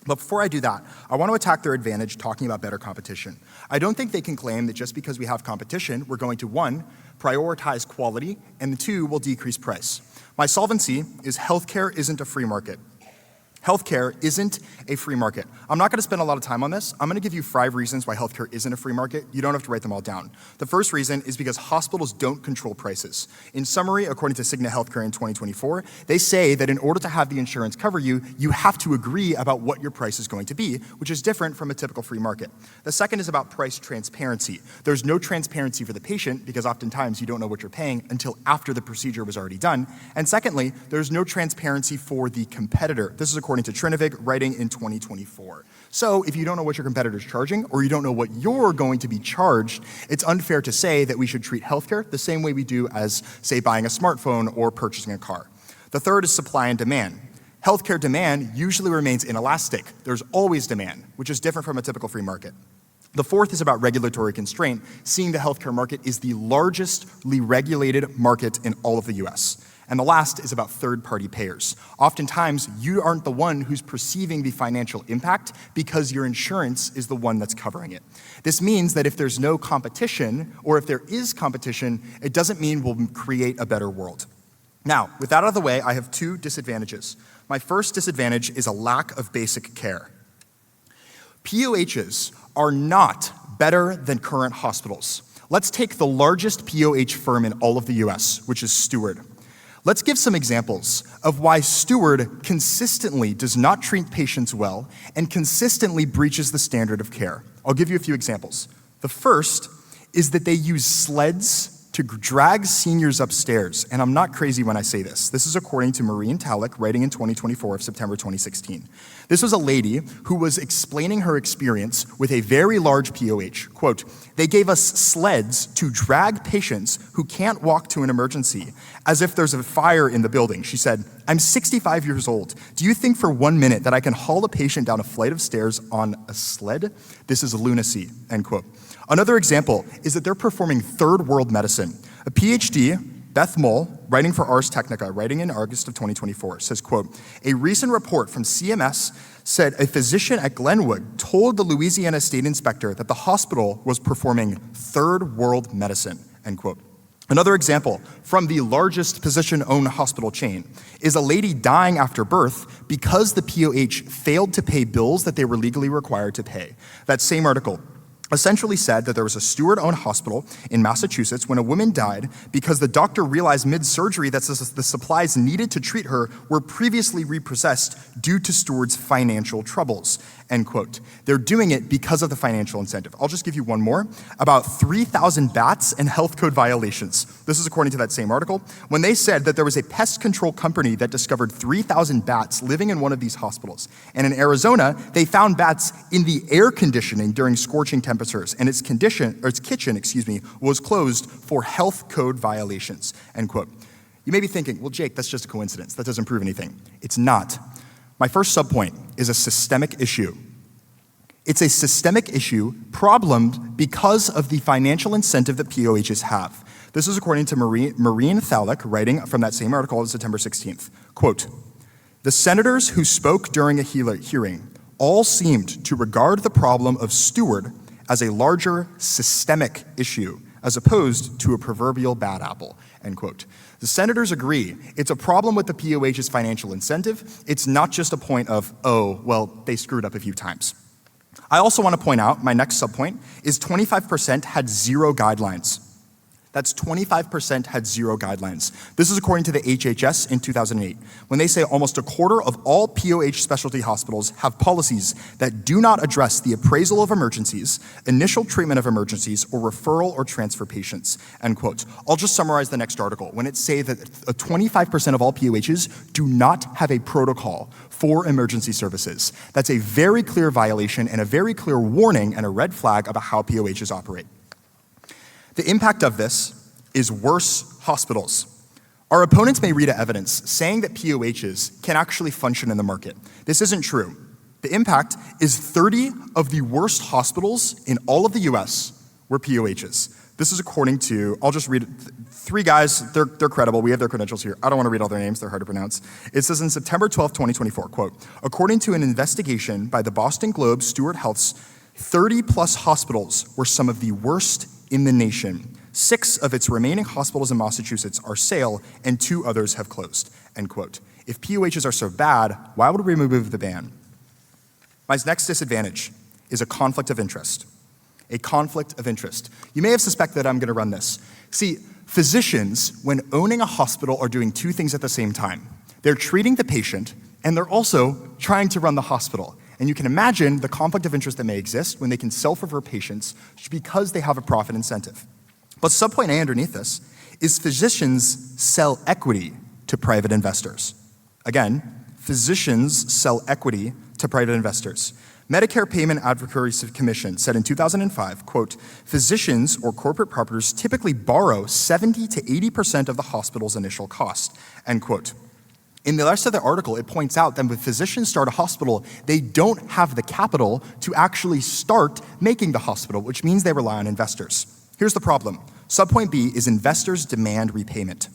But before I do that, I want to attack their advantage talking about better competition. I don't think they can claim that just because we have competition, we're going to, 1, prioritize quality, and 2, will decrease price. My solvency is healthcare isn't a free market. Healthcare isn't a free market. I'm not going to spend a lot of time on this. I'm going to give you 5 reasons why healthcare isn't a free market. You don't have to write them all down. The first reason is because hospitals don't control prices. In summary, according to Cigna Healthcare in 2024, they say that in order to have the insurance cover you, you have to agree about what your price is going to be, which is different from a typical free market. The second is about price transparency. There's no transparency for the patient because oftentimes you don't know what you're paying until after the procedure was already done. And secondly, there's no transparency for the competitor. This is according to Trinovig, writing in 2024. So if you don't know what your competitor's charging, or you don't know what you're going to be charged, it's unfair to say that we should treat healthcare the same way we do as, say, buying a smartphone or purchasing a car. The third is supply and demand. Healthcare demand usually remains inelastic. There's always demand, which is different from a typical free market. The fourth is about regulatory constraint, seeing the healthcare market is the largestly regulated market in all of the US. And the last is about third-party payers. Oftentimes, you aren't the one who's perceiving the financial impact because your insurance is the one that's covering it. This means that if there's no competition, or if there is competition, it doesn't mean we'll create a better world. Now, with that out of the way, I have 2 disadvantages. My first disadvantage is a lack of basic care. POHs are not better than current hospitals. Let's take the largest POH firm in all of the US, which is Steward. Let's give some examples of why Steward consistently does not treat patients well and consistently breaches the standard of care. I'll give you a few examples. The first is that they use sleds to drag seniors upstairs, and I'm not crazy when I say this. This is according to Maureen Talick, writing in 2024 of September 2016. This was a lady who was explaining her experience with a very large POH. Quote, "They gave us sleds to drag patients who can't walk to an emergency as if there's a fire in the building." She said, "I'm 65 years old. Do you think for 1 minute that I can haul a patient down a flight of stairs on a sled? This is lunacy," end quote. Another example is that they're performing third world medicine. A PhD, Beth Moll, writing for Ars Technica, writing in August of 2024, says, quote, "A recent report from CMS said a physician at Glenwood told the Louisiana State Inspector that the hospital was performing third world medicine," end quote. Another example from the largest physician-owned hospital chain is a lady dying after birth because the POH failed to pay bills that they were legally required to pay. That same article essentially said that there was a Steward-owned hospital in Massachusetts when a woman died because the doctor realized mid-surgery that the supplies needed to treat her were previously repossessed due to Steward's financial troubles, end quote. They're doing it because of the financial incentive. I'll just give you one more. About 3,000 bats and health code violations. This is according to that same article. When they said that there was a pest control company that discovered 3,000 bats living in one of these hospitals. And in Arizona, they found bats in the air conditioning during scorching temperatures, and its kitchen, was closed for health code violations, end quote. You may be thinking, well, Jake, that's just a coincidence. That doesn't prove anything. It's not. My first subpoint is a systemic issue. It's a systemic issue problem because of the financial incentive that POHs have. This is according to Maureen Thalick, writing from that same article on September 16th. Quote, "The senators who spoke during a hearing all seemed to regard the problem of Steward as a larger systemic issue, as opposed to a proverbial bad apple," end quote. The senators agree it's a problem with the POH's financial incentive. It's not just a point of, oh, well, they screwed up a few times. I also want to point out, my next subpoint is 25% had zero guidelines. That's 25% had zero guidelines. This is according to the HHS in 2008, when they say almost a quarter of all POH specialty hospitals have policies that do not address the appraisal of emergencies, initial treatment of emergencies, or referral or transfer patients, end quote. I'll just summarize the next article when it say that 25% of all POHs do not have a protocol for emergency services. That's a very clear violation and a very clear warning and a red flag about how POHs operate. The impact of this is worse hospitals. Our opponents may read evidence saying that POHs can actually function in the market. This isn't true. The impact is 30 of the worst hospitals in all of the US were POHs. This is according to, I'll just read it. 3 guys, they're credible, we have their credentials here. I don't want to read all their names, they're hard to pronounce. It says in September 12, 2024, quote, "According to an investigation by the Boston Globe Steward Health's 30-plus hospitals were some of the worst in the nation. 6 of its remaining hospitals in Massachusetts are sale, and 2 others have closed," end quote. If POHs are so bad, why would we remove the ban? My next disadvantage is a conflict of interest. A conflict of interest. You may have suspected that I'm going to run this. See, physicians, when owning a hospital, are doing 2 things at the same time. They're treating the patient, and they're also trying to run the hospital. And you can imagine the conflict of interest that may exist when they can self-refer patients because they have a profit incentive. But subpoint A underneath this is physicians sell equity to private investors. Again, physicians sell equity to private investors. Medicare Payment Advocacy Commission said in 2005, quote, "Physicians or corporate partners typically borrow 70 to 80% of the hospital's initial cost," end quote. In the rest of the article, it points out that when physicians start a hospital, they don't have the capital to actually start making the hospital, which means they rely on investors. Here's the problem. Subpoint B is investors demand repayment.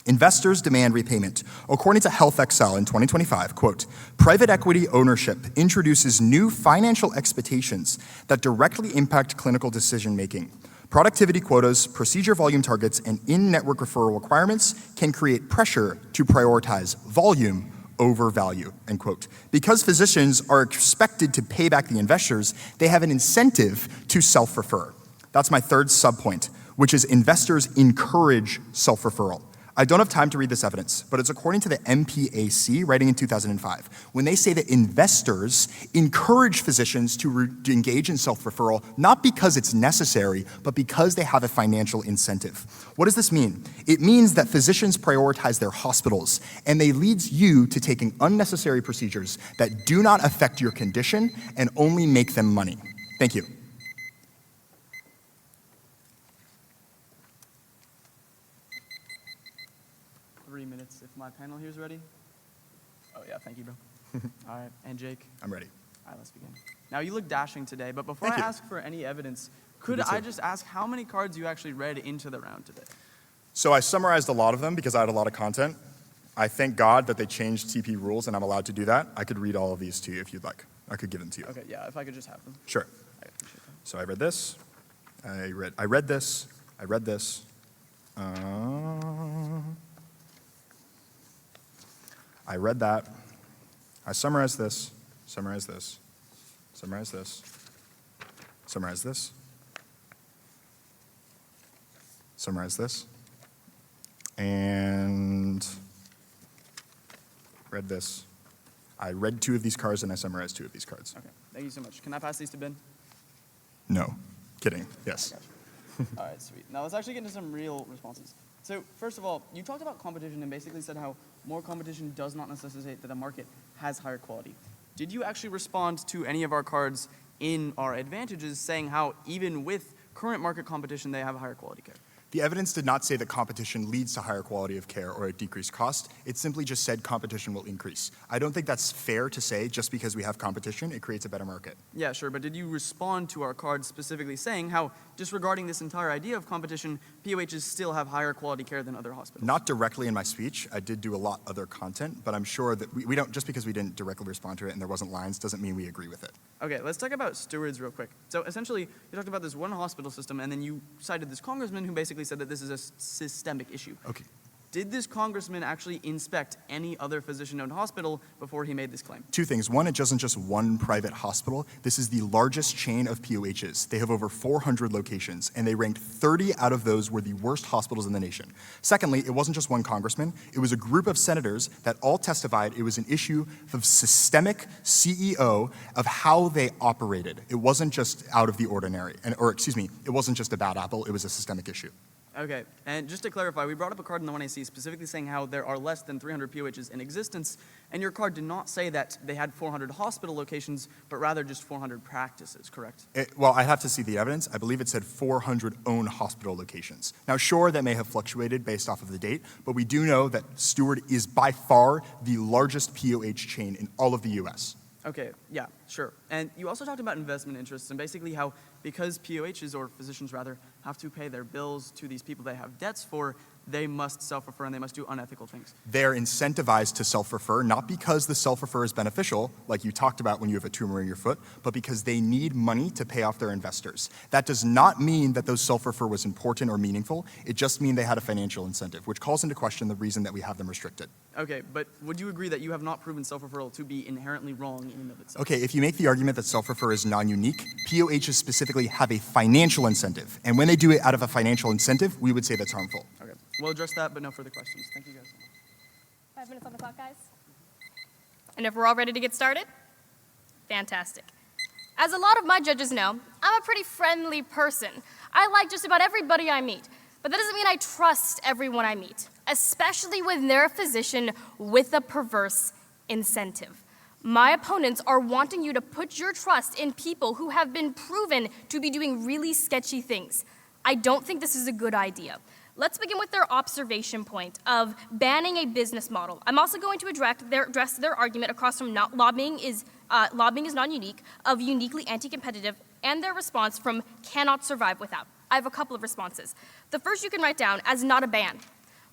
Investors demand repayment. According to Health Excel in 2025, quote, "Private equity ownership introduces new financial expectations that directly impact clinical decision-making. Productivity quotas, procedure volume targets, and in-network referral requirements can create pressure to prioritize volume over value," end quote. Because physicians are expected to pay back the investors, they have an incentive to self-refer. That's my third subpoint, which is investors encourage self-referral. I don't have time to read this evidence, but it's according to the MPAC, writing in 2005, when they say that investors encourage physicians to engage in self-referral, not because it's necessary, but because they have a financial incentive. What does this mean? It means that physicians prioritize their hospitals, and they lead you to taking unnecessary procedures that do not affect your condition and only make them money. Thank you. If my panel here is ready. Oh yeah, thank you, bro. All right, and Jake. I'm ready. All right, let's begin. Now you look dashing today, but before Thank I you. ask for any evidence, could You too. I just ask how many cards you actually read into the round today? So I summarized a lot of them because I had a lot of content. I thank God that they changed TP rules and I'm allowed to do that. I could read all of these to you if you'd like. I could give them to you. Okay, yeah, if I could just have them. Sure. I appreciate that. So I read this, I read this, I read this, I read that. I summarized this, summarized this, summarized this, summarized this, summarized this, and read this. I read 2 of these cards and I summarized 2 of these cards. Okay, thank you so much. Can I pass these to Ben? No. Kidding. Yes. All right, sweet. Now let's actually get into some real responses. So first of all, you talked about competition and basically said how more competition does not necessitate that the market has higher quality. Did you actually respond to any of our cards in our advantages saying how even with current market competition, they have higher quality care? The evidence did not say that competition leads to higher quality of care or a decreased cost. It simply just said competition will increase. I don't think that's fair to say just because we have competition, it creates a better market. Yeah, sure, but did you respond to our cards specifically saying how, disregarding this entire idea of competition, POHs still have higher quality care than other hospitals? Not directly in my speech. I did do a lot other content, but I'm sure that we don't, just because we didn't directly respond to it and there wasn't lines doesn't mean we agree with it. Okay, let's talk about stewards real quick. So essentially, you talked about this one hospital system, and then you cited this congressman who basically said that this is a systemic issue. Okay. Did this congressman actually inspect any other physician-owned hospital before he made this claim? 2 things. One, it wasn't just one private hospital. This is the largest chain of POHs. They have over 400 locations, and they ranked 30 out of those were the worst hospitals in the nation. Secondly, it wasn't just one congressman. It was a group of senators that all testified it was an issue of systemic CEO of how they operated. It wasn't just out of the ordinary, it wasn't just a bad apple. It was a systemic issue. Okay, and just to clarify, we brought up a card in the 1AC specifically saying how there are less than 300 POHs in existence, and your card did not say that they had 400 hospital locations, but rather just 400 practices, correct? Well, I have to see the evidence. I believe it said 400 own hospital locations. Now, sure, that may have fluctuated based off of the date, but we do know that Steward is by far the largest POH chain in all of the U.S. Okay, yeah, sure. And you also talked about investment interests and basically how because POHs, or physicians rather, have to pay their bills to these people they have debts for, they must self-refer and they must do unethical things. They're incentivized to self-refer, not because the self-refer is beneficial, like you talked about when you have a tumor in your foot, but because they need money to pay off their investors. That does not mean that those self-refer was important or meaningful. It just means they had a financial incentive, which calls into question the reason that we have them restricted. Okay, but would you agree that you have not proven self-referral to be inherently wrong in and of itself? Okay, if you make the argument that self-refer is non-unique, POHs specifically have a financial incentive. And when they do it out of a financial incentive, we would say that's harmful. Okay, we'll address that, but no further questions. Thank you guys so much. 5 minutes on the clock, guys. And if we're all ready to get started, fantastic. As a lot of my judges know, I'm a pretty friendly person. I like just about everybody I meet, but that doesn't mean I trust everyone I meet, especially when they're a physician with a perverse incentive. My opponents are wanting you to put your trust in people who have been proven to be doing really sketchy things. I don't think this is a good idea. Let's begin with their observation point of banning a business model. I'm also going to address their argument across from lobbying is non-unique, of uniquely anti-competitive, and their response from cannot survive without. I have a couple of responses. The first you can write down as not a ban.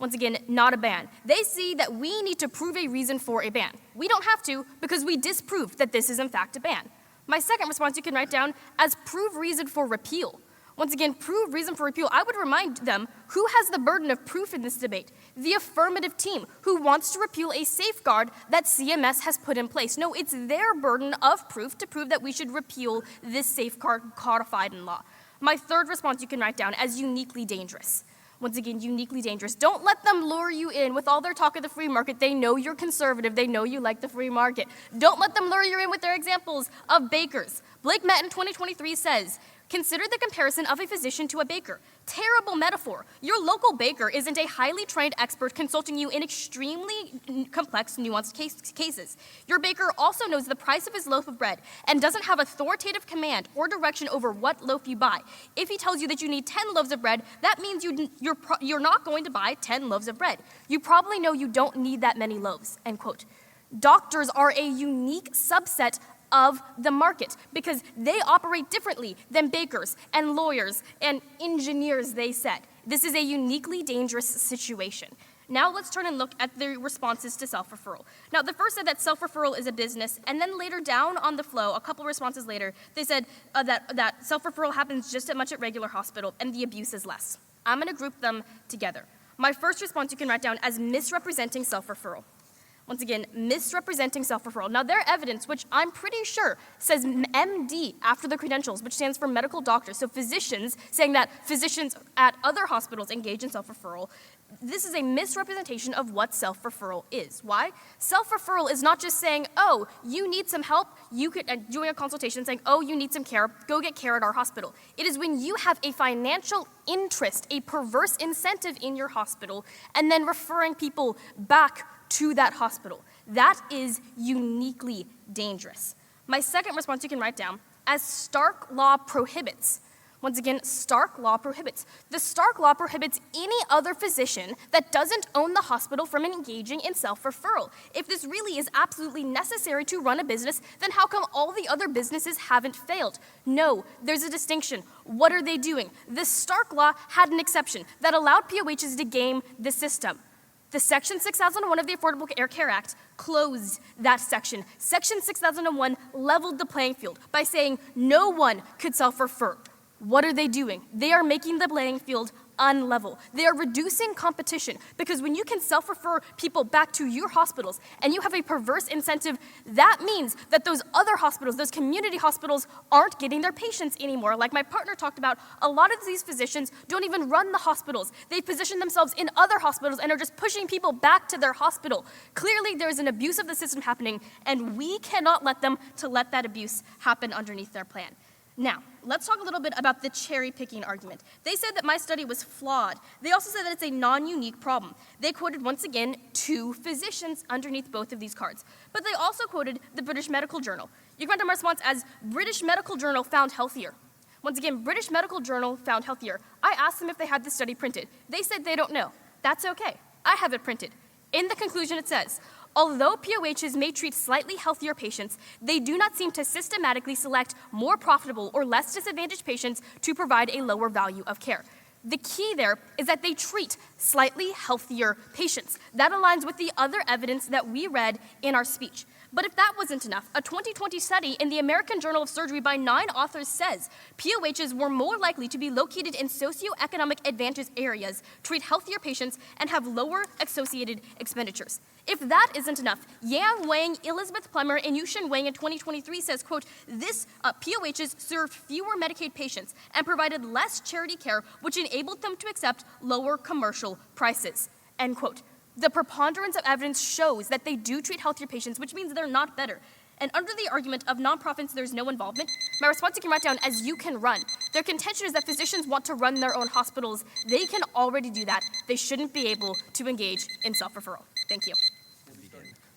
Once again, not a ban. They see that we need to prove a reason for a ban. We don't have to because we disproved that this is in fact a ban. My second response you can write down as prove reason for repeal. Once again, prove reason for repeal. I would remind them who has the burden of proof in this debate? The affirmative team who wants to repeal a safeguard that CMS has put in place. No, it's their burden of proof to prove that we should repeal this safeguard codified in law. My third response you can write down as uniquely dangerous. Once again, uniquely dangerous. Don't let them lure you in with all their talk of the free market. They know you're conservative. They know you like the free market. Don't let them lure you in with their examples of bakers. Blake Met in 2023 says, consider the comparison of a physician to a baker. Terrible metaphor. Your local baker isn't a highly trained expert consulting you in extremely complex, nuanced cases. Your baker also knows the price of his loaf of bread and doesn't have authoritative command or direction over what loaf you buy. If he tells you that you need 10 loaves of bread, that means you're not going to buy 10 loaves of bread. You probably know you don't need that many loaves, end quote. Doctors are a unique subset of the market because they operate differently than bakers and lawyers and engineers, they said. This is a uniquely dangerous situation. Now let's turn and look at the responses to self-referral. Now the first said that self-referral is a business, and then later down on the flow, a couple responses later, they said that self-referral happens just as much at regular hospital and the abuse is less. I'm going to group them together. My first response you can write down as misrepresenting self-referral. Once again, misrepresenting self-referral. Now, their evidence, which I'm pretty sure says MD after the credentials, which stands for medical doctor, so physicians saying that physicians at other hospitals engage in self-referral, this is a misrepresentation of what self-referral is. Why? Self-referral is not just saying, oh, you need some help, you could, doing a consultation saying, oh, you need some care, go get care at our hospital. It is when you have a financial interest, a perverse incentive in your hospital, and then referring people back to that hospital. That is uniquely dangerous. My second response you can write down as Stark law prohibits. Once again, Stark law prohibits. The Stark law prohibits any other physician that doesn't own the hospital from engaging in self-referral. If this really is absolutely necessary to run a business, then how come all the other businesses haven't failed? No, there's a distinction. What are they doing? The Stark law had an exception that allowed POHs to game the system. The Section 6001 of the Affordable Care Act closed that section. Section 6001 leveled the playing field by saying no one could self-refer. What are they doing? They are making the playing field unlevel. They are reducing competition because when you can self-refer people back to your hospitals and you have a perverse incentive, that means that those other hospitals, those community hospitals, aren't getting their patients anymore. Like my partner talked about, a lot of these physicians don't even run the hospitals. They position themselves in other hospitals and are just pushing people back to their hospital. Clearly, there is an abuse of the system happening, and we cannot let them to let that abuse happen underneath their plan. Now, let's talk a little bit about the cherry-picking argument. They said that my study was flawed. They also said that it's a non-unique problem. They quoted, once again, 2 physicians underneath both of these cards. But they also quoted the British Medical Journal. You can write down my response as British Medical Journal found healthier. Once again, British Medical Journal found healthier. I asked them if they had this study printed. They said they don't know. That's okay. I have it printed. In the conclusion, it says, although POHs may treat slightly healthier patients, they do not seem to systematically select more profitable or less disadvantaged patients to provide a lower value of care. The key there is that they treat slightly healthier patients. That aligns with the other evidence that we read in our speech. But if that wasn't enough, a 2020 study in the American Journal of Surgery by 9 authors says POHs were more likely to be located in socioeconomic advantaged areas, treat healthier patients, and have lower associated expenditures. If that isn't enough, Yang Wang, Elizabeth Plummer, and Yushin Wang in 2023 says, quote, this POHs served fewer Medicaid patients and provided less charity care, which enabled them to accept lower commercial prices, end quote. The preponderance of evidence shows that they do treat healthier patients, which means they're not better. And under the argument of nonprofits, there's no involvement, my response you can write down as you can run. Their contention is that physicians want to run their own hospitals. They can already do that. They shouldn't be able to engage in self-referral. Thank you.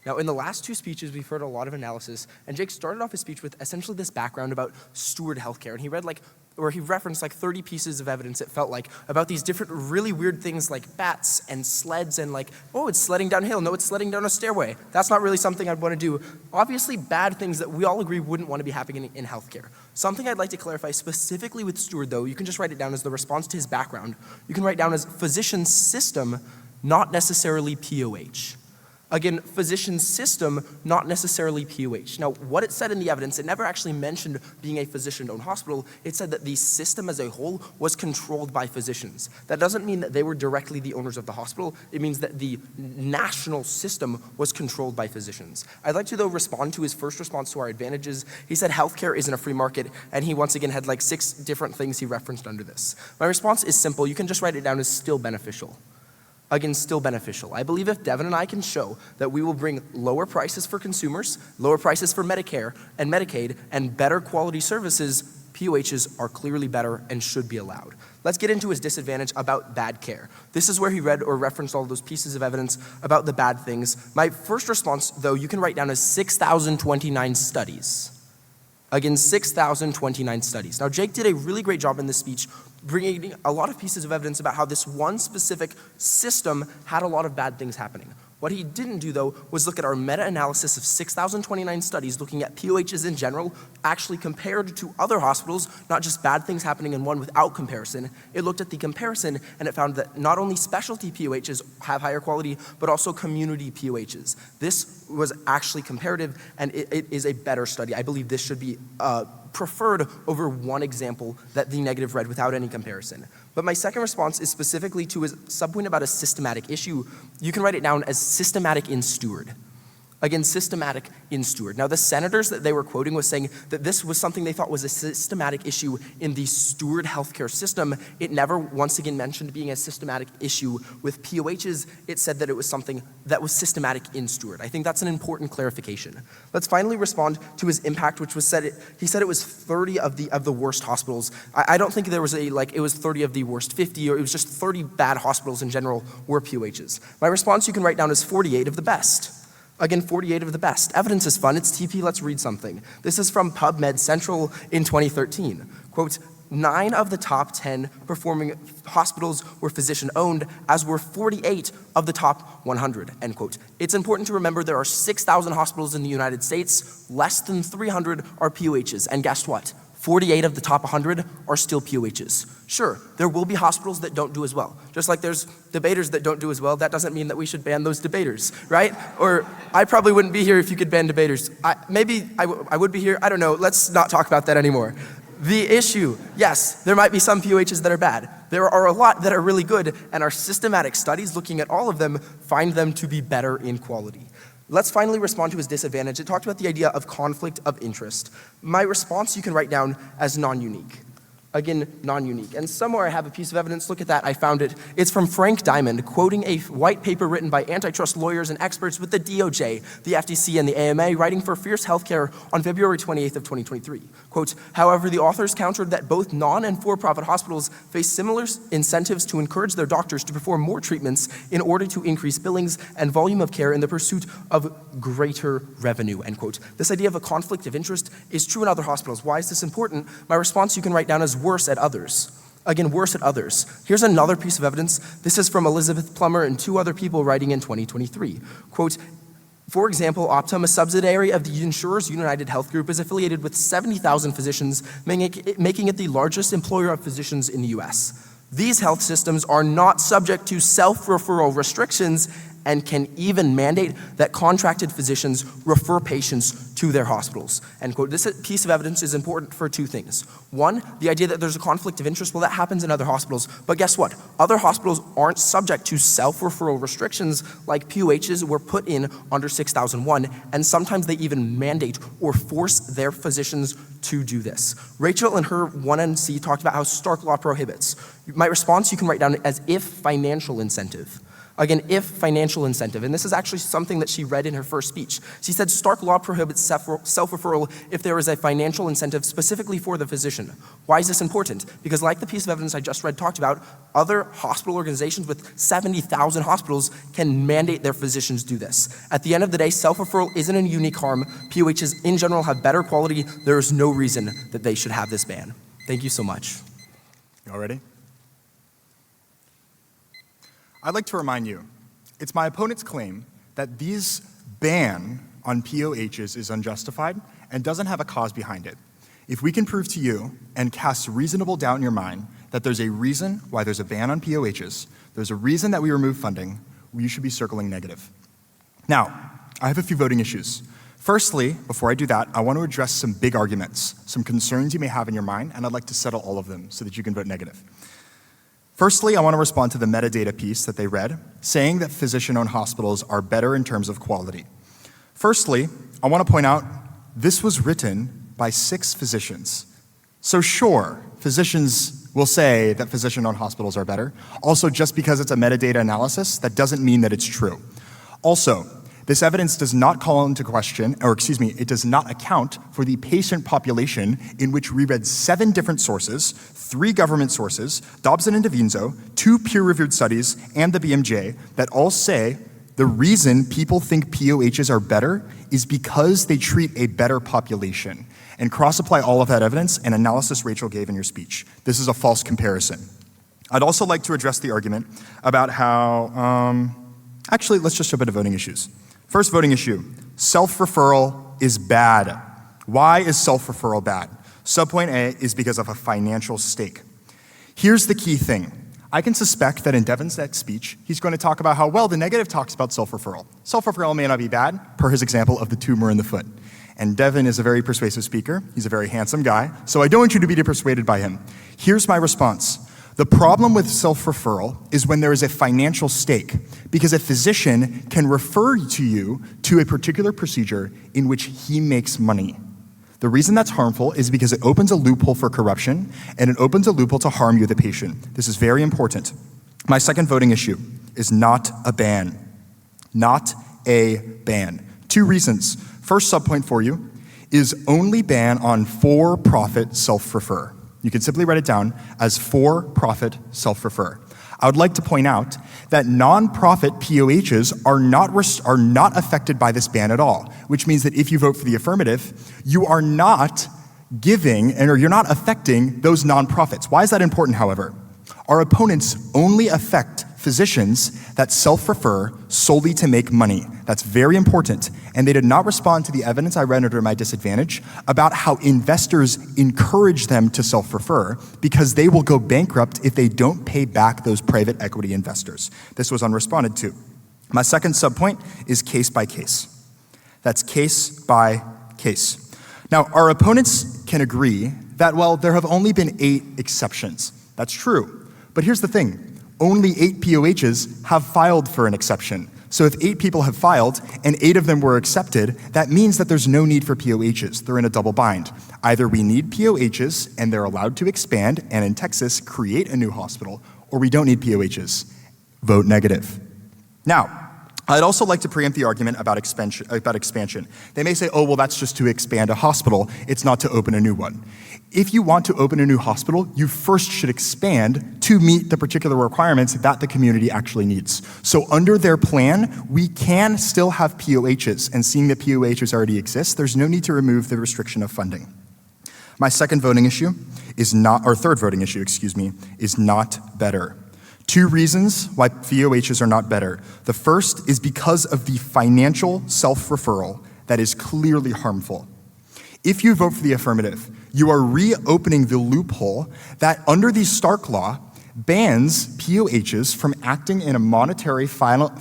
Now, in the last 2 speeches, we've heard a lot of analysis, and Jake started off his speech with essentially this background about steward healthcare, and he referenced like 30 pieces of evidence, it felt like, about these different really weird things like bats and sleds and like, oh, it's sledding downhill, no, it's sledding down a stairway. That's not really something I'd want to do. Obviously, bad things that we all agree wouldn't want to be happening in healthcare. Something I'd like to clarify specifically with Steward, though, you can just write it down as the response to his background. You can write down as physician system, not necessarily POH. Again, physician system, not necessarily POH. Now, what it said in the evidence, it never actually mentioned being a physician-owned hospital. It said that the system as a whole was controlled by physicians. That doesn't mean that they were directly the owners of the hospital. It means that the national system was controlled by physicians. I'd like to, though, respond to his first response to our advantages. He said healthcare isn't a free market, and he once again had like 6 different things he referenced under this. My response is simple. You can just write it down as still beneficial. Again, still beneficial. I believe if Devin and I can show that we will bring lower prices for consumers, lower prices for Medicare and Medicaid, and better quality services, POHs are clearly better and should be allowed. Let's get into his disadvantage about bad care. This is where he read or referenced all those pieces of evidence about the bad things. My first response, though, you can write down as 6,029 studies. Again, 6,029 studies. Now, Jake did a really great job in this speech bringing a lot of pieces of evidence about how this one specific system had a lot of bad things happening. What he didn't do, though, was look at our meta-analysis of 6,029 studies looking at POHs in general, actually compared to other hospitals, not just bad things happening in one without comparison. It looked at the comparison, and it found that not only specialty POHs have higher quality, but also community POHs. This was actually comparative, and it is a better study. I believe this should be preferred over one example that the negative read without any comparison. But my second response is specifically to his subpoint about a systematic issue. You can write it down as systematic in Steward. Again, systematic in Steward. Now, the senators that they were quoting was saying that this was something they thought was a systematic issue in the Steward healthcare system. It never once again mentioned being a systematic issue with POHs. It said that it was something that was systematic in Steward. I think that's an important clarification. Let's finally respond to his impact, which was he said it was 30 of the worst hospitals. I don't think there was it was 30 of the worst 50, or it was just 30 bad hospitals in general were POHs. My response you can write down is 48 of the best. Again, 48 of the best. Evidence is fun. It's TP. Let's read something. This is from PubMed Central in 2013. Quote, 9 of the top 10 performing hospitals were physician-owned, as were 48 of the top 100, end quote. It's important to remember there are 6,000 hospitals in the United States. Less than 300 are POHs. And guess what? 48 of the top 100 are still POHs. Sure, there will be hospitals that don't do as well. Just like there's debaters that don't do as well, that doesn't mean that we should ban those debaters, right? Or I probably wouldn't be here if you could ban debaters. Maybe I would be here, I don't know, let's not talk about that anymore. The issue, yes, there might be some POHs that are bad. There are a lot that are really good, and our systematic studies looking at all of them find them to be better in quality. Let's finally respond to his disadvantage. It talked about the idea of conflict of interest. My response you can write down as non-unique. Again, non-unique. And somewhere I have a piece of evidence. Look at that. I found it. It's from Frank Diamond, quoting a white paper written by antitrust lawyers and experts with the DOJ, the FTC, and the AMA, writing for Fierce Healthcare on February 28th of 2023. Quote, however, the authors countered that both non- and for-profit hospitals face similar incentives to encourage their doctors to perform more treatments in order to increase billings and volume of care in the pursuit of greater revenue, end quote. This idea of a conflict of interest is true in other hospitals. Why is this important? My response you can write down as worse at others. Again, worse at others. Here's another piece of evidence. This is from Elizabeth Plummer and 2 other people writing in 2023. Quote, for example, Optum, a subsidiary of the Insurers United Health Group, is affiliated with 70,000 physicians, making it the largest employer of physicians in the US. These health systems are not subject to self-referral restrictions and can even mandate that contracted physicians refer patients to their hospitals, end quote. This piece of evidence is important for 2 things. 1, the idea that there's a conflict of interest, well, that happens in other hospitals, but guess what? Other hospitals aren't subject to self-referral restrictions like POHs were put in under 6001, and sometimes they even mandate or force their physicians to do this. Rachel in her 1NC talked about how Stark law prohibits. My response you can write down as if financial incentive. Again, if financial incentive, and this is actually something that she read in her first speech. She said Stark law prohibits self-referral if there is a financial incentive specifically for the physician. Why is this important? Because like the piece of evidence I just read talked about, other hospital organizations with 70,000 hospitals can mandate their physicians do this. At the end of the day, self-referral isn't a unique harm. POHs in general have better quality. There is no reason that they should have this ban. Thank you so much. You all ready? I'd like to remind you, it's my opponent's claim that this ban on POHs is unjustified and doesn't have a cause behind it. If we can prove to you and cast reasonable doubt in your mind that there's a reason why there's a ban on POHs, there's a reason that we remove funding, you should be circling negative. Now, I have a few voting issues. Firstly, before I do that, I want to address some big arguments, some concerns you may have in your mind, and I'd like to settle all of them so that you can vote negative. Firstly, I want to respond to the metadata piece that they read, saying that physician-owned hospitals are better in terms of quality. Firstly, I want to point out this was written by 6 physicians. So sure, physicians will say that physician-owned hospitals are better. Also, just because it's a metadata analysis, that doesn't mean that it's true. Also, this evidence does not call into question, it does not account for the patient population in which we read 7 different sources, 3 government sources, Dobson and DeVinzo, 2 peer-reviewed studies, and the BMJ, that all say the reason people think POHs are better is because they treat a better population. And cross-apply all of that evidence and analysis Rachel gave in your speech. This is a false comparison. I'd also like to address the argument about how, actually, let's just jump into voting issues. First voting issue, self-referral is bad. Why is self-referral bad? Subpoint A is because of a financial stake. Here's the key thing. I can suspect that in Devin's next speech, he's going to talk about how, well, the negative talks about self-referral. Self-referral may not be bad, per his example of the tumor in the foot. And Devin is a very persuasive speaker. He's a very handsome guy, so I don't want you to be persuaded by him. Here's my response. The problem with self-referral is when there is a financial stake, because a physician can refer to you to a particular procedure in which he makes money. The reason that's harmful is because it opens a loophole for corruption, and it opens a loophole to harm you, the patient. This is very important. My second voting issue is not a ban. Not a ban. 2 reasons. First subpoint for you is only ban on for-profit self-refer. You can simply write it down as for-profit self-refer. I would like to point out that nonprofit POHs are not affected by this ban at all, which means that if you vote for the affirmative, you are not giving or you're not affecting those nonprofits. Why is that important, however? Our opponents only affect physicians that self-refer solely to make money. That's very important. And they did not respond to the evidence I rendered at my disadvantage about how investors encourage them to self-refer because they will go bankrupt if they don't pay back those private equity investors. This was unresponded to. My second subpoint is case by case. That's case by case. Now, our opponents can agree that, well, there have only been 8 exceptions. That's true. But here's the thing. Only 8 POHs have filed for an exception. So if 8 people have filed and 8 of them were accepted, that means that there's no need for POHs. They're in a double bind. Either we need POHs and they're allowed to expand and in Texas create a new hospital, or we don't need POHs. Vote negative. Now, I'd also like to preempt the argument about expansion. They may say, oh, well, that's just to expand a hospital. It's not to open a new one. If you want to open a new hospital, you first should expand to meet the particular requirements that the community actually needs. So under their plan, we can still have POHs, and seeing that POHs already exist, there's no need to remove the restriction of funding. My third voting issue, is not better. 2 reasons why POHs are not better. The first is because of the financial self-referral that is clearly harmful. If you vote for the affirmative, you are reopening the loophole that under the Stark Law bans POHs from acting in a monetarily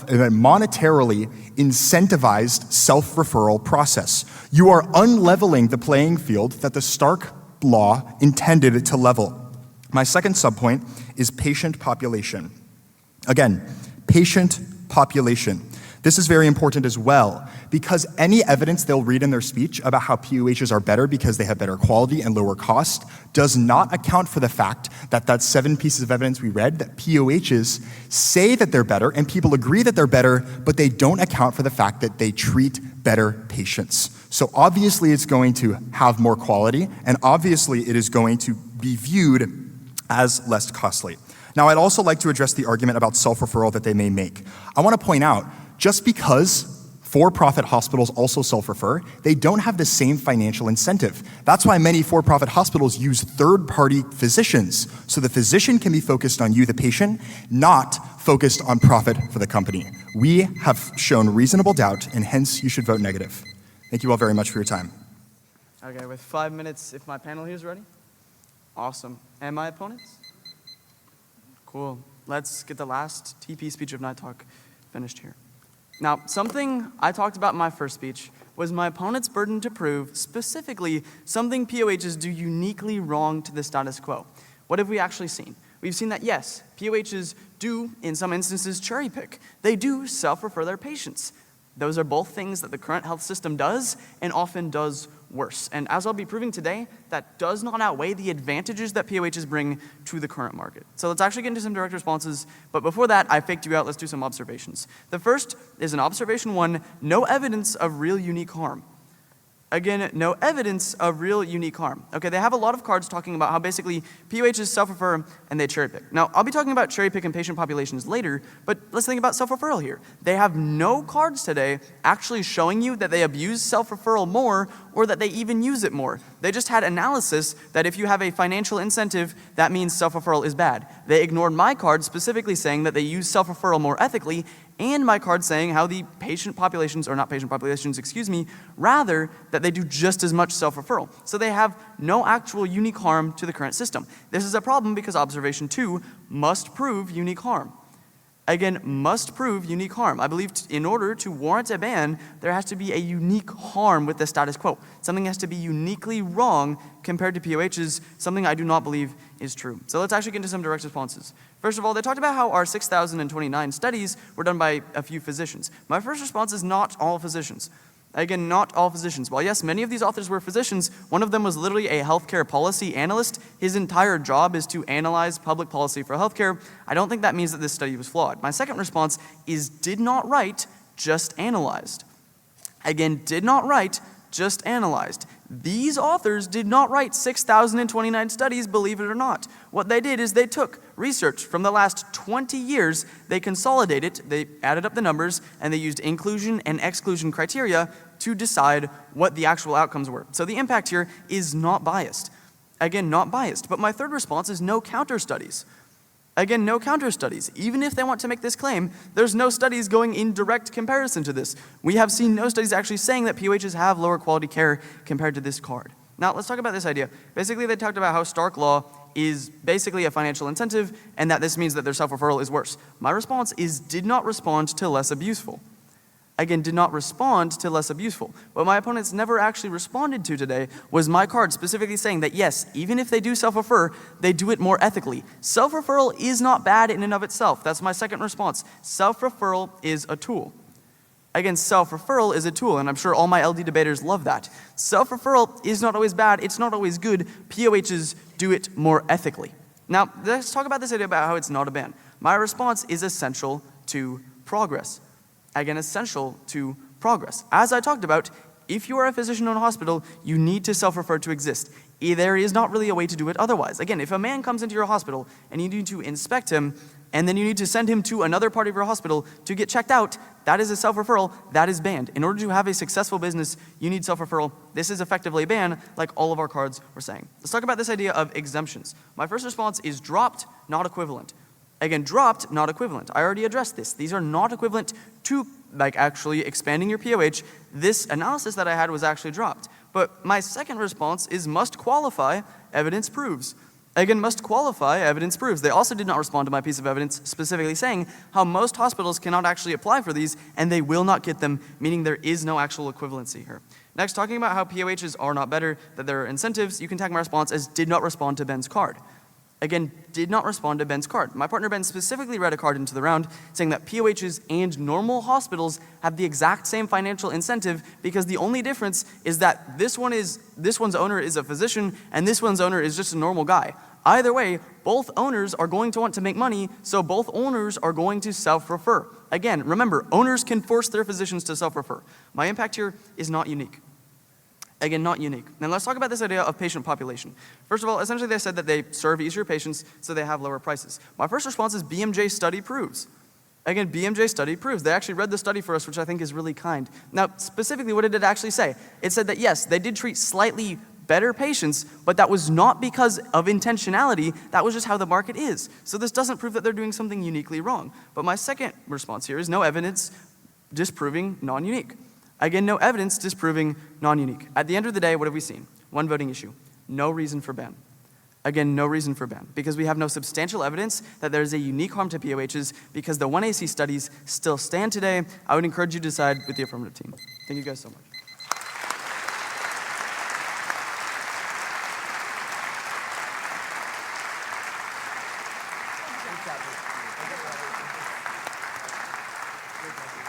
incentivized self-referral process. You are unleveling the playing field that the Stark Law intended to level. My second subpoint is patient population. Again, patient population. This is very important as well, because any evidence they'll read in their speech about how POHs are better because they have better quality and lower cost does not account for the fact that that's 7 pieces of evidence we read that POHs say that they're better and people agree that they're better, but they don't account for the fact that they treat better patients. So obviously it's going to have more quality, and obviously it is going to be viewed as less costly. Now, I'd also like to address the argument about self-referral that they may make. I want to point out, just because for-profit hospitals also self-refer, they don't have the same financial incentive. That's why many for-profit hospitals use third-party physicians, so the physician can be focused on you, the patient, not focused on profit for the company. We have shown reasonable doubt, and hence you should vote negative. Thank you all very much for your time. Okay, with 5 minutes, if my panel here is ready. Awesome. And my opponents? Cool. Let's get the last TP speech of NITOC finished here. Now, something I talked about in my first speech was my opponent's burden to prove specifically something POHs do uniquely wrong to the status quo. What have we actually seen? We've seen that, yes, POHs do, in some instances, cherry pick. They do self-refer their patients. Those are both things that the current health system does and often does worse. And as I'll be proving today, that does not outweigh the advantages that POHs bring to the current market. So let's actually get into some direct responses. But before that, I faked you out. Let's do some observations. The first is an observation 1, no evidence of real unique harm. Again, no evidence of real unique harm. Okay, they have a lot of cards talking about how basically POHs self-refer and they cherry pick. Now, I'll be talking about cherry pick and patient populations later, but let's think about self-referral here. They have no cards today actually showing you that they abuse self-referral more or that they even use it more. They just had analysis that if you have a financial incentive, that means self-referral is bad. They ignored my card specifically saying that they use self-referral more ethically, and my card saying how the patient populations, or not patient populations, excuse me, rather that they do just as much self-referral. So they have no actual unique harm to the current system. This is a problem because observation 2 must prove unique harm. Again, must prove unique harm. I believe in order to warrant a ban, there has to be a unique harm with the status quo. Something has to be uniquely wrong compared to POHs, something I do not believe is true. So let's actually get into some direct responses. First of all, they talked about how our 6,029 studies were done by a few physicians. My first response is not all physicians. Again, not all physicians. While yes, many of these authors were physicians, one of them was literally a healthcare policy analyst. His entire job is to analyze public policy for healthcare. I don't think that means that this study was flawed. My second response is did not write, just analyzed. Again, did not write, just analyzed. These authors did not write 6,029 studies, believe it or not. What they did is they took research from the last 20 years, they consolidated, they added up the numbers, and they used inclusion and exclusion criteria to decide what the actual outcomes were. So the impact here is not biased. Again, not biased. But my third response is no counter studies. Again, no counter studies. Even if they want to make this claim, there's no studies going in direct comparison to this. We have seen no studies actually saying that POHs have lower quality care compared to this card. Now, let's talk about this idea. Basically, they talked about how Stark law is basically a financial incentive and that this means that their self-referral is worse. My response is did not respond to less abuseful. Again, did not respond to less abuseful. What my opponents never actually responded to today was my card specifically saying that yes, even if they do self-refer, they do it more ethically. Self-referral is not bad in and of itself. That's my second response. Self-referral is a tool. Again, self-referral is a tool, and I'm sure all my LD debaters love that. Self-referral is not always bad, it's not always good. POHs do it more ethically. Now, let's talk about this idea about how it's not a ban. My response is essential to progress. Again, essential to progress. As I talked about, if you are a physician in a hospital, you need to self-refer to exist. There is not really a way to do it otherwise. Again, if a man comes into your hospital and you need to inspect him, and then you need to send him to another part of your hospital to get checked out, that is a self-referral, that is banned. In order to have a successful business, you need self-referral. This is effectively a ban, like all of our cards were saying. Let's talk about this idea of exemptions. My first response is dropped, not equivalent. Again, dropped, not equivalent. I already addressed this. These are not equivalent to like actually expanding your POH. This analysis that I had was actually dropped. But my second response is must qualify, evidence proves. Again, must qualify, evidence proves. They also did not respond to my piece of evidence specifically saying how most hospitals cannot actually apply for these and they will not get them, meaning there is no actual equivalency here. Next, talking about how POHs are not better, that there are incentives, you can tag my response as did not respond to Ben's card. Again, did not respond to Ben's card. My partner Ben specifically read a card into the round saying that POHs and normal hospitals have the exact same financial incentive because the only difference is that this one's owner is a physician and this one's owner is just a normal guy. Either way, both owners are going to want to make money, so both owners are going to self-refer. Again, remember, owners can force their physicians to self-refer. My impact here is not unique. Again, not unique. Now let's talk about this idea of patient population. First of all, essentially they said that they serve easier patients, so they have lower prices. My first response is BMJ study proves. Again, BMJ study proves. They actually read the study for us, which I think is really kind. Now, specifically, what did it actually say? It said that yes, they did treat slightly better patients, but that was not because of intentionality, that was just how the market is. So this doesn't prove that they're doing something uniquely wrong. But my second response here is no evidence disproving non-unique. Again, no evidence disproving non-unique. At the end of the day, what have we seen? One voting issue. No reason for ban. Again, no reason for ban. Because we have no substantial evidence that there is a unique harm to POHs because the 1AC studies still stand today. I would encourage you to decide with the affirmative team. Thank you guys so much. Good job.